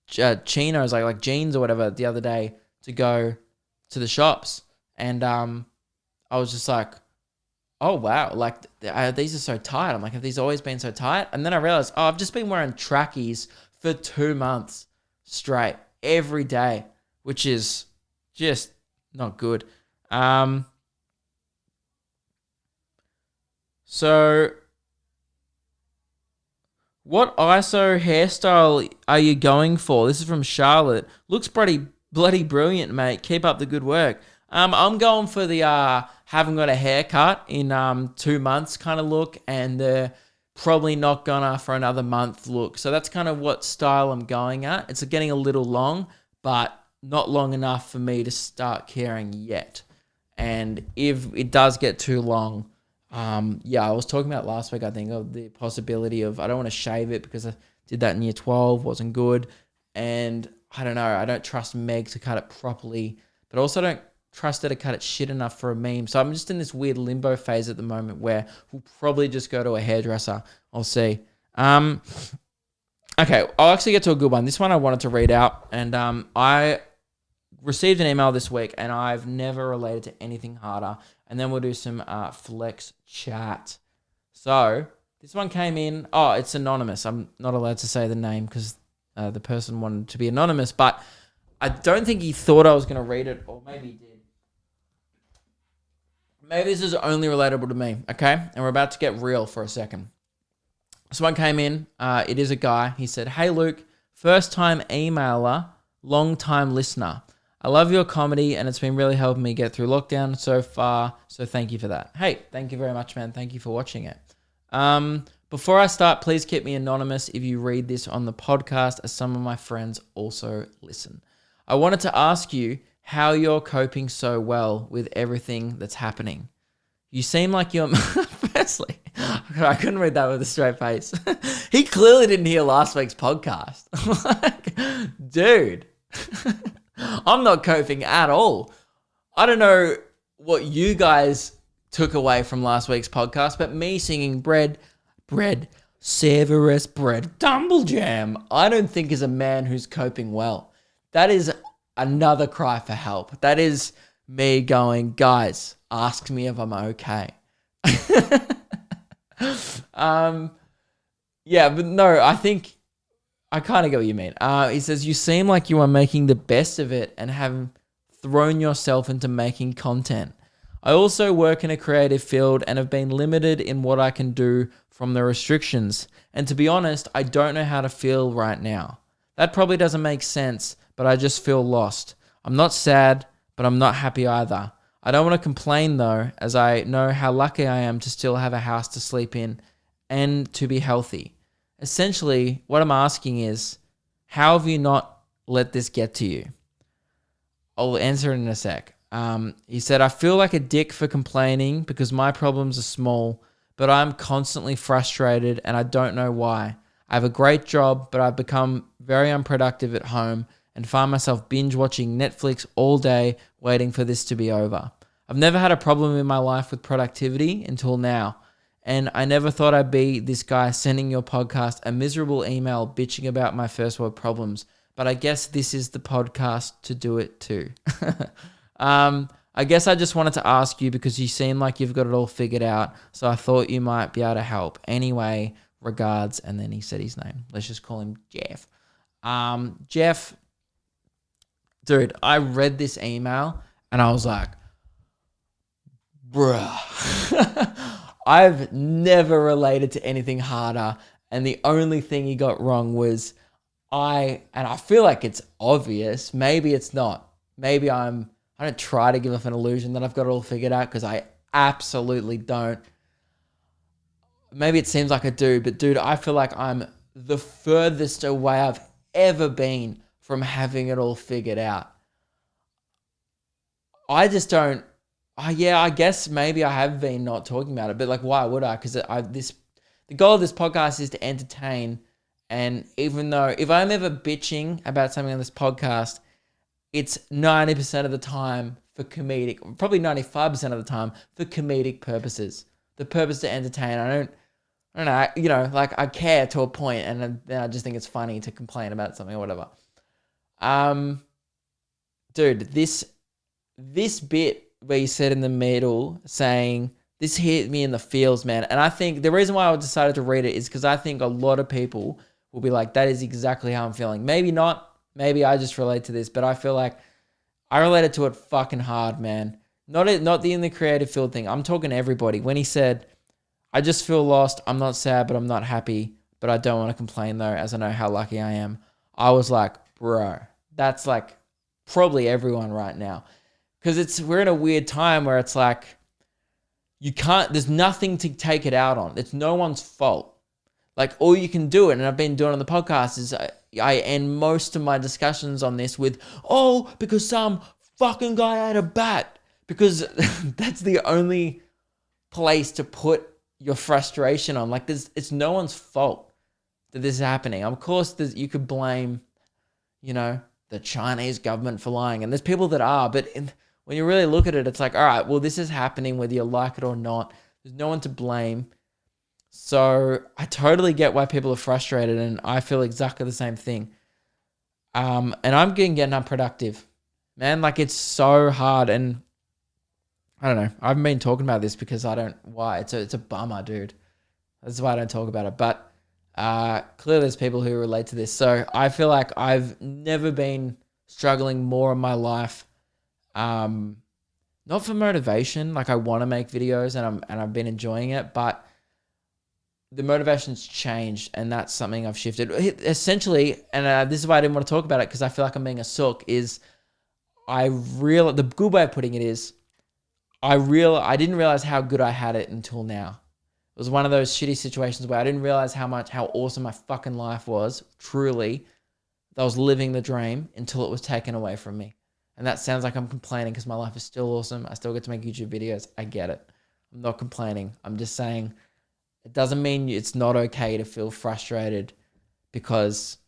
Speaker 1: chinos, like jeans or whatever, the other day to go to the shops, and I was just like, oh wow, like these are so tight. I'm like, have these always been so tight? And then I realized, I've just been wearing trackies for 2 months straight every day, which is just not good. So, what ISO hairstyle are you going for? This is from Charlotte. Looks bloody brilliant, mate. Keep up the good work. I'm going for the haven't got a haircut in 2 months kind of look, and probably not gonna for another month look. So that's kind of what style I'm going at. It's getting a little long, but not long enough for me to start caring yet. And if it does get too long, I was talking about last week, I think, of the possibility of, I don't want to shave it because I did that in year 12, wasn't good. And I don't know, I don't trust Meg to cut it properly, but also don't trust her to cut it shit enough for a meme. So I'm just in this weird limbo phase at the moment where we'll probably just go to a hairdresser. I'll see. Okay, I'll actually get to a good one. This one I wanted to read out, and I received an email this week, and I've never related to anything harder. And then we'll do some flex chat. So this one came in. Oh, it's anonymous. I'm not allowed to say the name because the person wanted to be anonymous. But I don't think he thought I was going to read it, or maybe he did. Maybe this is only relatable to me, okay? And we're about to get real for a second. This one came in. It is a guy. He said, "Hey, Luke, first-time emailer, long-time listener. I love your comedy, and it's been really helping me get through lockdown so far, so thank you for that." Hey, thank you very much, man. Thank you for watching it. Before I start, please keep me anonymous if you read this on the podcast, as some of my friends also listen. I wanted to ask you how you're coping so well with everything that's happening. You seem like you're... Firstly, I couldn't read that with a straight face. He clearly didn't hear last week's podcast. Like, dude, I'm not coping at all. I don't know what you guys took away from last week's podcast, but me singing bread, Severus bread, tumble jam, I don't think is a man who's coping well. That is another cry for help. That is me going, guys, ask me if I'm okay. Yeah, but no, I think I kind of get what you mean. He says, you seem like you are making the best of it and have thrown yourself into making content. I also work in a creative field and have been limited in what I can do from the restrictions. And to be honest, I don't know how to feel right now. That probably doesn't make sense, but I just feel lost. I'm not sad, but I'm not happy either. I don't want to complain though, as I know how lucky I am to still have a house to sleep in and to be healthy. Essentially, what I'm asking is, how have you not let this get to you? I'll answer it in a sec. He said, I feel like a dick for complaining because my problems are small, but I'm constantly frustrated and I don't know why. I have a great job, but I've become very unproductive at home and find myself binge watching Netflix all day waiting for this to be over. I've never had a problem in my life with productivity until now, and I never thought I'd be this guy sending your podcast a miserable email bitching about my first world problems, but I guess this is the podcast to do it too. I guess I just wanted to ask you because you seem like you've got it all figured out, so I thought you might be able to help. Anyway, regards, and then he said his name. Let's just call him Jeff. Jeff, dude, I read this email and I was like, bruh. I've never related to anything harder, and the only thing he got wrong was I feel like it's obvious. Maybe it's not. Maybe I don't try to give off an illusion that I've got it all figured out because I absolutely don't. Maybe it seems like I do, but dude, I feel like I'm the furthest away I've ever been from having it all figured out. I just don't. Yeah, I guess maybe I have been not talking about it, but like, why would I? Because the goal of this podcast is to entertain, and even though if I'm ever bitching about something on this podcast, it's 90% of the time for comedic, probably 95% of the time for comedic purposes. The purpose to entertain. I don't know, you know, like I care to a point, and then I just think it's funny to complain about something or whatever. Dude, this bit where you said in the middle saying, this hit me in the feels, man. And I think the reason why I decided to read it is because I think a lot of people will be like, that is exactly how I'm feeling. Maybe not. Maybe I just relate to this, but I feel like I related to it fucking hard, man. Not in the creative field thing. I'm talking to everybody. When he said, I just feel lost. I'm not sad, but I'm not happy. But I don't want to complain though, as I know how lucky I am. I was like, bro, that's like probably everyone right now. Because we're in a weird time where it's like, there's nothing to take it out on. It's no one's fault. Like, all you can do, and I've been doing on the podcast, is I end most of my discussions on this with, because some fucking guy had a bat. Because that's the only place to put your frustration on. Like, it's no one's fault that this is happening. Of course, you could blame, the Chinese government for lying. And there's people that are, but when you really look at it, it's like, all right, well, this is happening whether you like it or not. There's no one to blame. So I totally get why people are frustrated, and I feel exactly the same thing. And I'm getting unproductive. Man, like, it's so hard, and I don't know. I haven't been talking about this because I don't why. It's a bummer, dude. That's why I don't talk about it. But clearly there's people who relate to this. So I feel like I've never been struggling more in my life. Not for motivation, like I want to make videos and I've been enjoying it, but the motivation's changed, and that's something I've shifted. Essentially, and this is why I didn't want to talk about it because I feel like I'm being a sook, is the good way of putting it is I didn't realize how good I had it until now. It was one of those shitty situations where I didn't realize how awesome my fucking life was, truly. I was living the dream until it was taken away from me. And that sounds like I'm complaining because my life is still awesome. I still get to make YouTube videos. I get it. I'm not complaining. I'm just saying it doesn't mean it's not okay to feel frustrated, because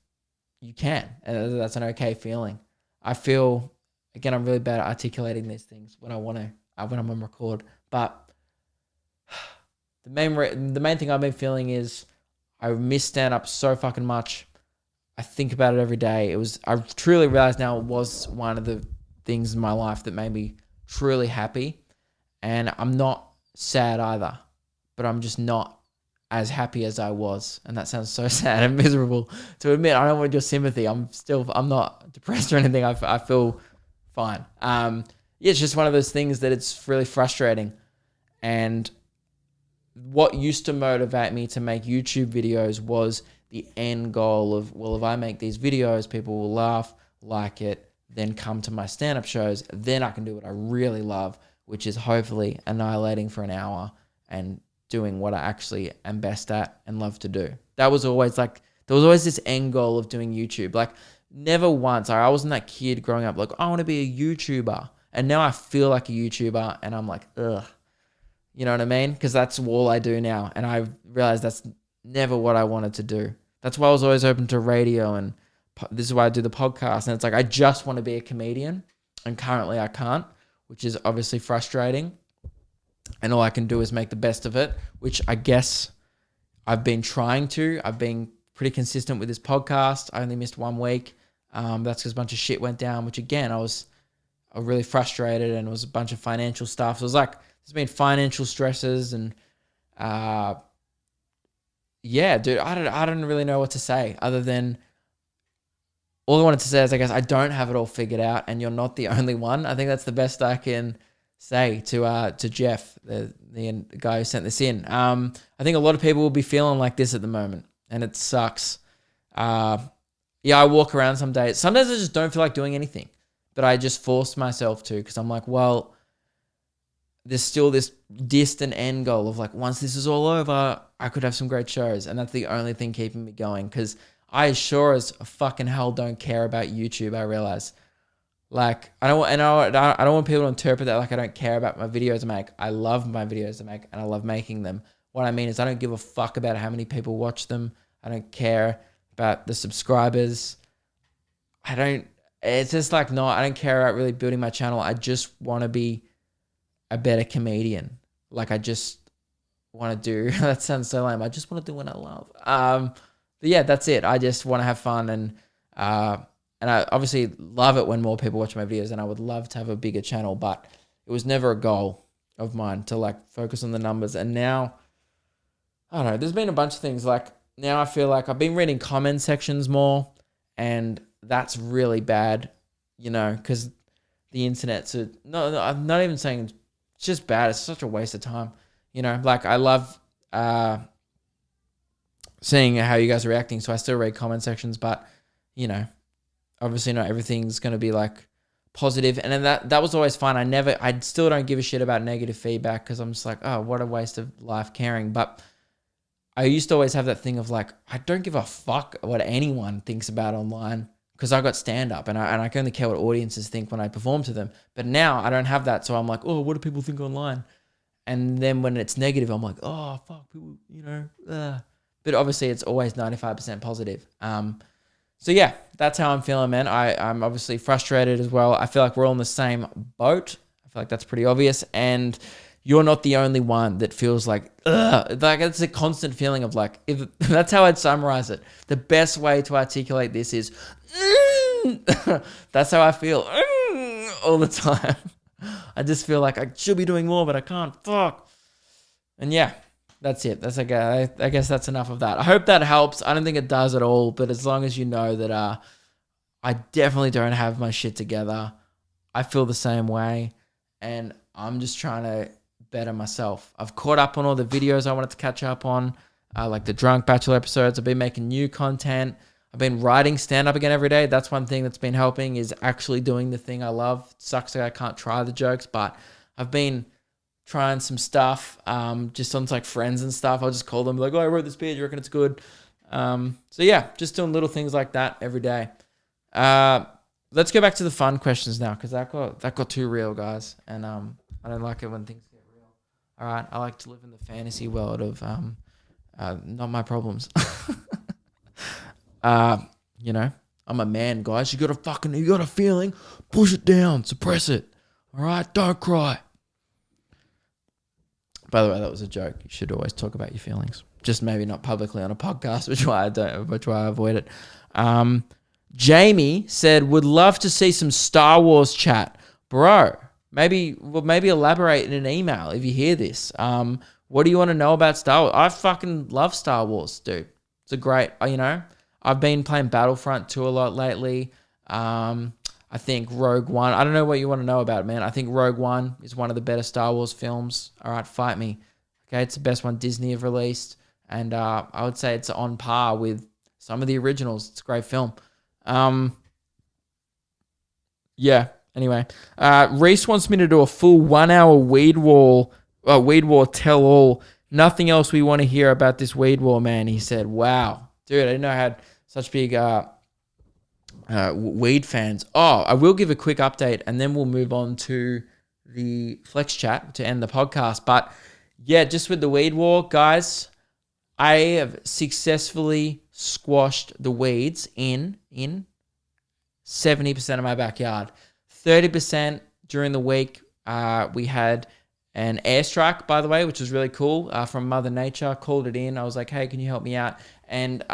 Speaker 1: you can, and that's an okay feeling. I feel, again, I'm really bad at articulating these things when I'm on record, but the main thing I've been feeling is I miss stand up so fucking much. I think about it every day. I truly realized now it was one of the things in my life that made me truly happy. And I'm not sad either, but I'm just not as happy as I was. And that sounds so sad and miserable to admit. I don't want your sympathy. I'm not depressed or anything. I feel fine. Yeah, it's just one of those things that it's really frustrating. And what used to motivate me to make YouTube videos was the end goal of, well, if I make these videos, people will laugh, like it, then come to my stand-up shows. Then I can do what I really love, which is hopefully annihilating for an hour and doing what I actually am best at and love to do. That was always like, there was always this end goal of doing YouTube. Like, never once, I wasn't that kid growing up like, I want to be a YouTuber. And now I feel like a YouTuber and I'm like, ugh. You know what I mean? Because that's all I do now. And I realized that's never what I wanted to do. That's why I was always open to radio, and this is why I do the podcast. And it's like, I just want to be a comedian, and currently I can't, which is obviously frustrating. And all I can do is make the best of it, which I guess I've been trying to. I've been pretty consistent with this podcast. I only missed 1 week. That's because a bunch of shit went down, which again, I was really frustrated, and it was a bunch of financial stuff. So it was like, there's been financial stresses, and yeah, dude, I don't really know what to say other than all I wanted to say is, I guess, I don't have it all figured out, and you're not the only one. I think that's the best I can say to Jeff, the guy who sent this in. I think a lot of people will be feeling like this at the moment, and it sucks. Yeah, I walk around some days. Sometimes I just don't feel like doing anything, but I just force myself to, because I'm like, well, there's still this distant end goal of like, once this is all over, I could have some great shows. And that's the only thing keeping me going, because I sure as fucking hell don't care about YouTube, I realize. Like, I don't want people to interpret that like I don't care about my videos I make. I love my videos I make, and I love making them. What I mean is, I don't give a fuck about how many people watch them. I don't care about the subscribers. It's just like, no, I don't care about really building my channel. I just want to be a better comedian. Like, I just want to do, that sounds so lame. I just want to do what I love. But yeah, that's it. I just want to have fun, and I obviously love it when more people watch my videos, and I would love to have a bigger channel, but it was never a goal of mine to like focus on the numbers. And now, I don't know, there's been a bunch of things. Like, now I feel like I've been reading comment sections more, and that's really bad, you know, because the internet's no, I'm not even saying it's just bad. It's such a waste of time, you know. Like, I love seeing how you guys are reacting, so I still read comment sections, but, you know, obviously not everything's going to be like positive. And then that was always fine. I still don't give a shit about negative feedback, because I'm just like, oh, what a waste of life caring. But I used to always have that thing of like, I don't give a fuck what anyone thinks about online, because I got stand up, and I can only care what audiences think when I perform to them. But now I don't have that. So I'm like, oh, what do people think online? And then when it's negative, I'm like, oh, fuck, people, you know. But obviously it's always 95% positive. So yeah, that's how I'm feeling, man. I'm obviously frustrated as well. I feel like we're all in the same boat. I feel like that's pretty obvious. And you're not the only one that feels like, ugh. Like, it's a constant feeling of like, if that's how I'd summarize it. The best way to articulate this is, that's how I feel all the time. I just feel like I should be doing more, but I can't. Fuck. And yeah, that's it. That's okay. I guess that's enough of that. I hope that helps. I don't think it does at all, but as long as you know that I definitely don't have my shit together. I feel the same way, and I'm just trying to better myself. I've caught up on all the videos I wanted to catch up on, like the Drunk Bachelor episodes. I've been making new content. I've been writing stand-up again every day. That's one thing that's been helping, is actually doing the thing I love. It sucks that I can't try the jokes, but I've been trying some stuff, just on like friends and stuff. I'll just call them, like, oh, I wrote this bit, you reckon it's good? So yeah, just doing little things like that every day. Let's go back to the fun questions now, because that got too real, guys. And I don't like it when things get real. All right. I like to live in the fantasy world of not my problems. You know, I'm a man, guys. You got a feeling, push it down, suppress it. All right, don't cry. By the way, that was a joke. You should always talk about your feelings. Just maybe not publicly on a podcast, which why I avoid it. Jamie said, would love to see some Star Wars chat. Bro, maybe elaborate in an email if you hear this. What do you want to know about Star Wars? I fucking love Star Wars, dude. It's a great, I've been playing Battlefront 2 a lot lately. I think Rogue One. I don't know what you want to know about it, man. I think Rogue One is one of the better Star Wars films. All right, fight me. Okay, it's the best one Disney have released. And I would say it's on par with some of the originals. It's a great film. Yeah, anyway. Reese wants me to do a full 1 hour Weed War tell-all. Nothing else we want to hear about this Weed War, man. He said, wow. Dude, I didn't know I had such big weed fans. Oh, I will give a quick update and then we'll move on to the Flex Chat to end the podcast. But yeah, just with the Weed War, guys, I have successfully squashed the weeds in 70% of my backyard. 30% during the week, we had an airstrike, by the way, which was really cool, from Mother Nature. Called it in. I was like, hey, can you help me out? And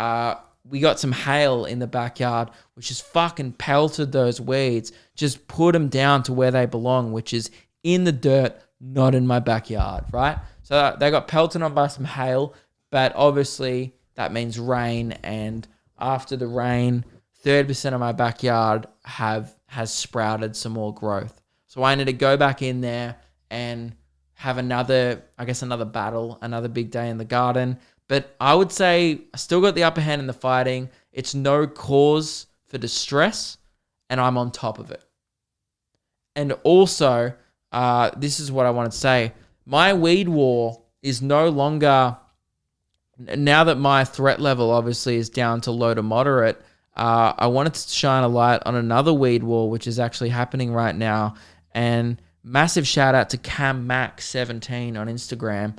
Speaker 1: we got some hail in the backyard, which just fucking pelted those weeds, just put them down to where they belong, which is in the dirt, not in my backyard, right? So they got pelted on by some hail, but obviously that means rain. And after the rain, 30% of my backyard has sprouted some more growth. So I need to go back in there and have another battle, another big day in the garden. But I would say I still got the upper hand in the fighting. It's no cause for distress, and I'm on top of it. And also, this is what I want to say. My weed war is no longer, now that my threat level obviously is down to low to moderate, I wanted to shine a light on another weed war, which is actually happening right now. And massive shout out to CamMac17 on Instagram.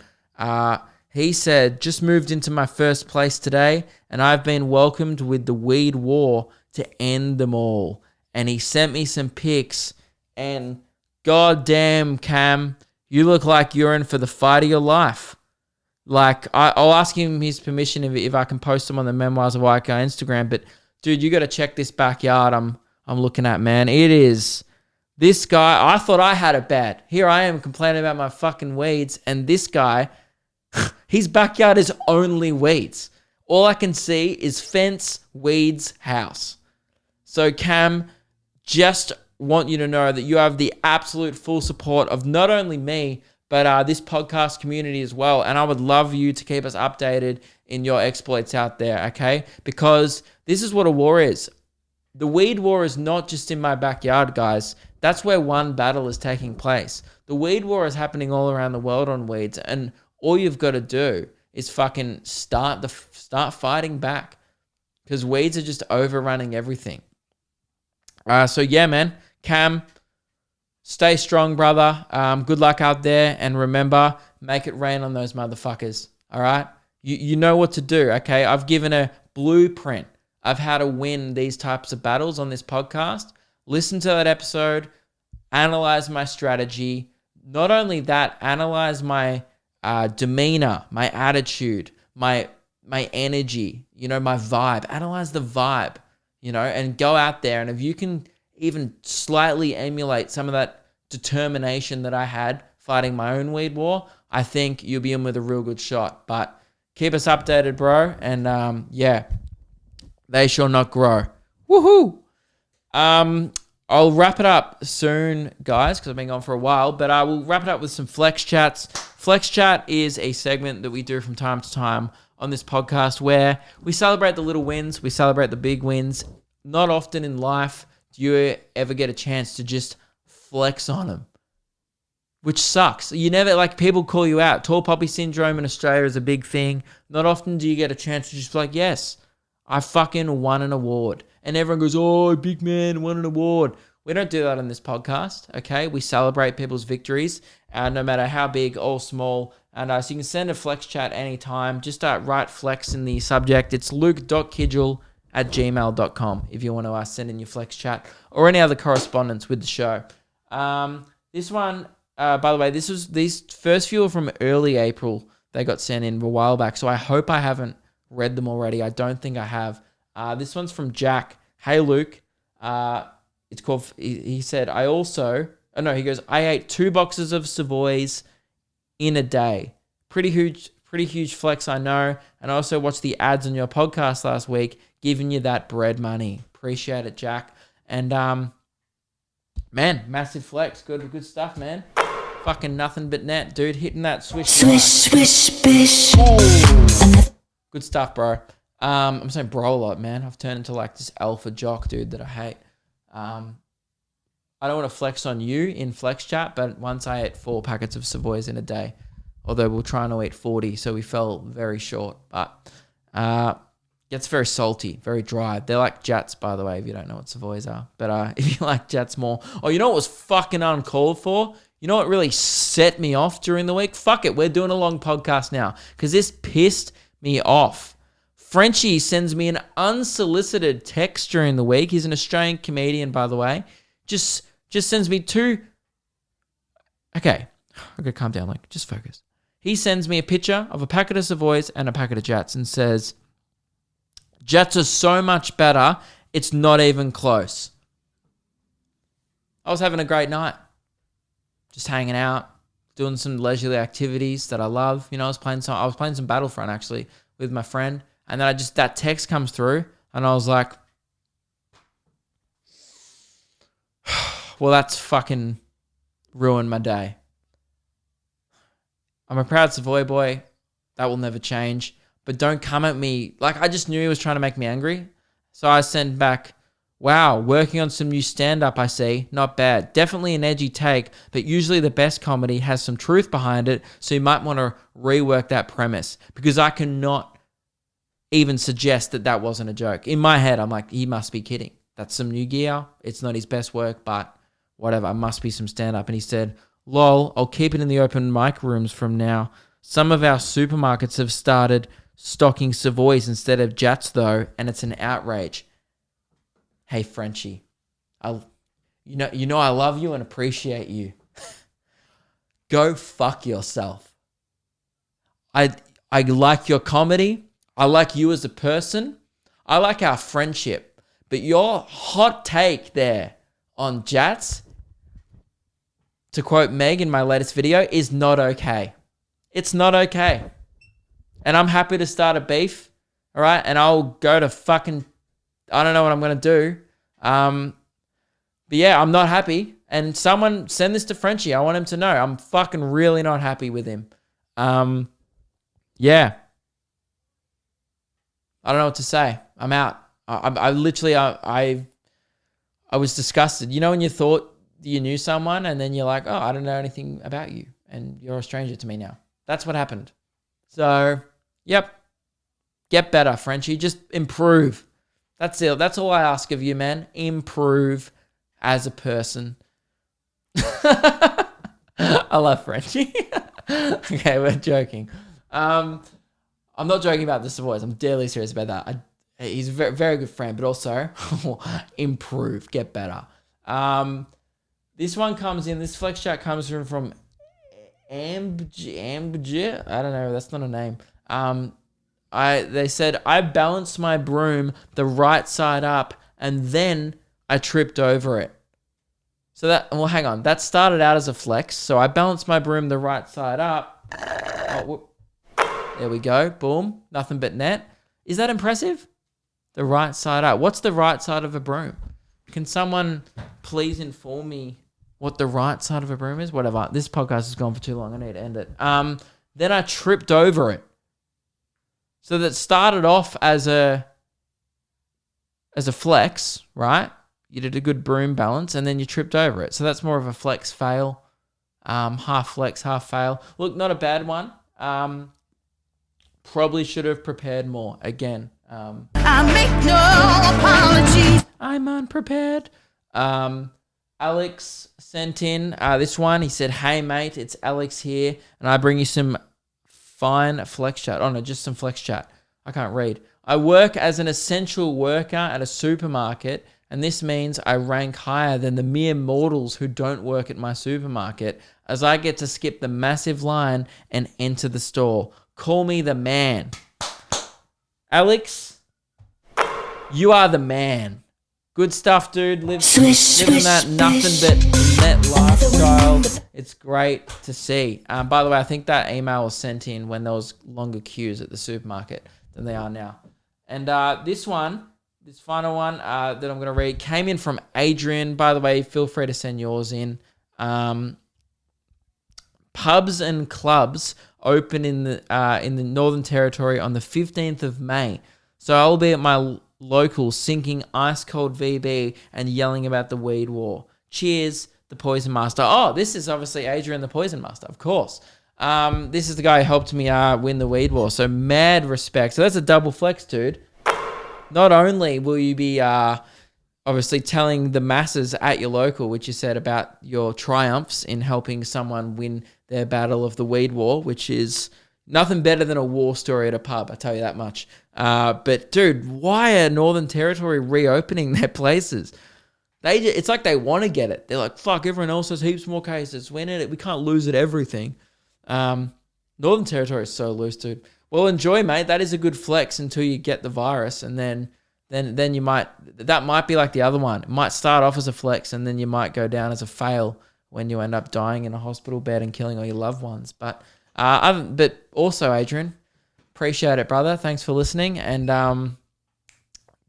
Speaker 1: He said, just moved into my first place today, and I've been welcomed with the weed war to end them all. And he sent me some pics, and goddamn, Cam, you look like you're in for the fight of your life. Like, I'll ask him his permission if I can post them on the Memoirs of YK Instagram. But, dude, you got to check this backyard I'm looking at, man. It is... This guy, I thought I had it bad. Here I am complaining about my fucking weeds, and this guy... His backyard is only weeds. All I can see is fence, weeds, house. So Cam, just want you to know that you have the absolute full support of not only me, but this podcast community as well. And I would love you to keep us updated in your exploits out there, okay? Because this is what a war is. The weed war is not just in my backyard, guys. That's where one battle is taking place. The weed war is happening all around the world on weeds, and all you've got to do is fucking start fighting back, because weeds are just overrunning everything. So yeah, man, Cam, stay strong, brother. Good luck out there, and remember, make it rain on those motherfuckers. All right, you know what to do. Okay, I've given a blueprint of how to win these types of battles on this podcast. Listen to that episode, analyze my strategy. Not only that, analyze my demeanor, my attitude, my energy, my vibe. Analyze the vibe, and go out there. And if you can even slightly emulate some of that determination that I had fighting my own weed war, I think you'll be in with a real good shot. But keep us updated, bro. And yeah, they shall not grow. Woohoo! I'll wrap it up soon, guys, because I've been gone for a while, but I will wrap it up with some Flex Chats. Flex Chat is a segment that we do from time to time on this podcast where we celebrate the little wins, we celebrate the big wins. Not often in life do you ever get a chance to just flex on them, which sucks. You never, people call you out. Tall poppy syndrome in Australia is a big thing. Not often do you get a chance to just be like, yes, I fucking won an award. And everyone goes, oh, big man, won an award. We don't do that on this podcast, okay? We celebrate people's victories, no matter how big or small. And so you can send a flex chat anytime. Just write flex in the subject. It's luke.kidgell@gmail.com if you want to send in your flex chat or any other correspondence with the show. This one, by the way, these first few are from early April. They got sent in a while back, so I hope I haven't read them already. I don't think I have. This one's from Jack. Hey, Luke. It's called, he said, he goes, I ate 2 boxes of Savoys in a day. Pretty huge flex, I know. And I also watched the ads on your podcast last week, giving you that bread money. Appreciate it, Jack. And, man, massive flex. Good stuff, man. Fucking nothing but net, dude. Hitting that swish. Swish, bish. Good stuff, bro. I'm saying bro a lot, man. I've turned into like this alpha jock, dude, that I hate. I don't want to flex on you in flex chat, but once I ate 4 packets of Savoys in a day, although we're trying to eat 40, so we fell very short. But gets very salty, very dry. They're like Jats, by the way, if you don't know what Savoys are. But if you like Jats more. Oh, you know what was fucking uncalled for? You know what really set me off during the week? Fuck it, we're doing a long podcast now because this pissed me off. Frenchie sends me an unsolicited text during the week. He's an Australian comedian, by the way. Just sends me 2. Okay, I gotta calm down. Like, just focus. He sends me a picture of a packet of Savoys and a packet of Jats and says, Jats are so much better, it's not even close. I was having a great night. Just hanging out, doing some leisurely activities that I love. You know, I was playing some Battlefront actually with my friend. And then that text comes through and I was like, well, that's fucking ruined my day. I'm a proud Savoy boy. That will never change. But don't come at me. Like, I just knew he was trying to make me angry. So I sent back, wow, working on some new stand-up, I see. Not bad. Definitely an edgy take, but usually the best comedy has some truth behind it, so you might want to rework that premise. Because I cannot even suggest that wasn't a joke. In my head, I'm like, he must be kidding. That's some new gear. It's not his best work, but whatever. It must be some stand-up. And he said, lol, I'll keep it in the open mic rooms from now. Some of our supermarkets have started stocking Savoys instead of Jats, though, and it's an outrage. Hey, Frenchie, you know I love you and appreciate you. Go fuck yourself. I like your comedy. I like you as a person. I like our friendship. But your hot take there on Jats, to quote Meg in my latest video, is not okay. It's not okay. And I'm happy to start a beef, all right? And I'll go to fucking, I don't know what I'm going to do. But yeah, I'm not happy. And someone send this to Frenchie. I want him to know I'm fucking really not happy with him. Yeah. I don't know what to say. I'm out. I literally, I was disgusted. You know when you thought you knew someone and then you're like, oh, I don't know anything about you and you're a stranger to me now. That's what happened. So, yep. Get better, Frenchie. Just improve. That's it. That's all I ask of you, man. Improve as a person. I love Frenchie. Okay, we're joking. I'm not joking about the Savoys. I'm deadly serious about that. He's a very, very good friend, but also improve, get better. This one comes in. This flex chat comes from Ambj. I don't know. That's not a name. They said I balanced my broom the right side up, and then I tripped over it. So hang on. That started out as a flex. So I balanced my broom the right side up. There we go. Boom. Nothing but net. Is that impressive? The right side up. What's the right side of a broom? Can someone please inform me what the right side of a broom is? Whatever. This podcast has gone for too long. I need to end it. Then I tripped over it. So that started off as a flex, right? You did a good broom balance and then you tripped over it. So that's more of a flex fail. Half flex, half fail. Look, not a bad one. Probably should have prepared more. Again,
Speaker 2: I make no apologies.
Speaker 1: I'm unprepared. Alex sent in this one. He said, "Hey mate, it's Alex here, and I bring you some fine flex chat." Oh no, just some flex chat. I can't read. "I work as an essential worker at a supermarket, and this means I rank higher than the mere mortals who don't work at my supermarket, as I get to skip the massive line and enter the store. Call me the man." Alex, you are the man. Good stuff, dude. Living that nothing but net lifestyle. It's great to see. By the way, I think that email was sent in when there was longer queues at the supermarket than they are now. And this final one that I'm going to read came in from Adrian. By the way, feel free to send yours in. Pubs and clubs open in the Northern Territory on the 15th of May. So I'll be at my local sinking ice cold VB and yelling about the weed war. Cheers, the Poison Master. Oh, this is obviously Adrian, the Poison Master, of course. This is the guy who helped me win the weed war. So mad respect. So that's a double flex, dude. Not only will you be obviously telling the masses at your local, which you said about your triumphs in helping someone win their battle of the weed war, which is nothing better than a war story at a pub, I tell you that much. But dude, why are Northern Territory reopening their places? It's like they want to get it. They're like, fuck, everyone else has heaps more cases. We need it. We can't lose at everything. Northern Territory is so loose, dude. Well, enjoy, mate. That is a good flex until you get the virus, and then you that might be like the other one. It might start off as a flex, and then you might go down as a fail when you end up dying in a hospital bed and killing all your loved ones. But also, Adrian, appreciate it, brother. Thanks for listening, and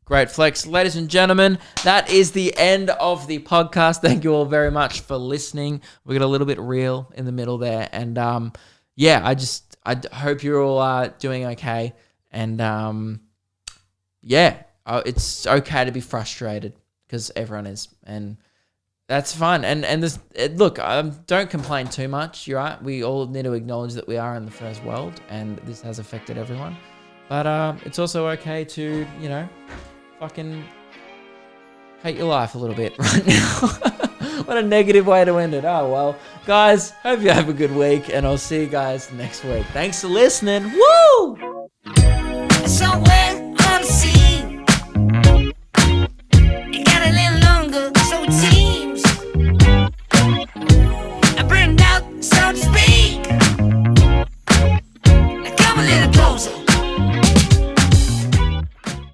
Speaker 1: great flex. Ladies and gentlemen, that is the end of the podcast. Thank you all very much for listening. We got a little bit real in the middle there, and I hope you're all doing okay, and it's okay to be frustrated because everyone is, and that's fun. And this, look, don't complain too much. You're right. We all need to acknowledge that we are in the first world, and this has affected everyone. But it's also okay to, fucking hate your life a little bit right now. What a negative way to end it. Oh, well. Guys, hope you have a good week, and I'll see you guys next week. Thanks for listening. Woo!
Speaker 2: Somewhere on the sea, it got a little longer, so it's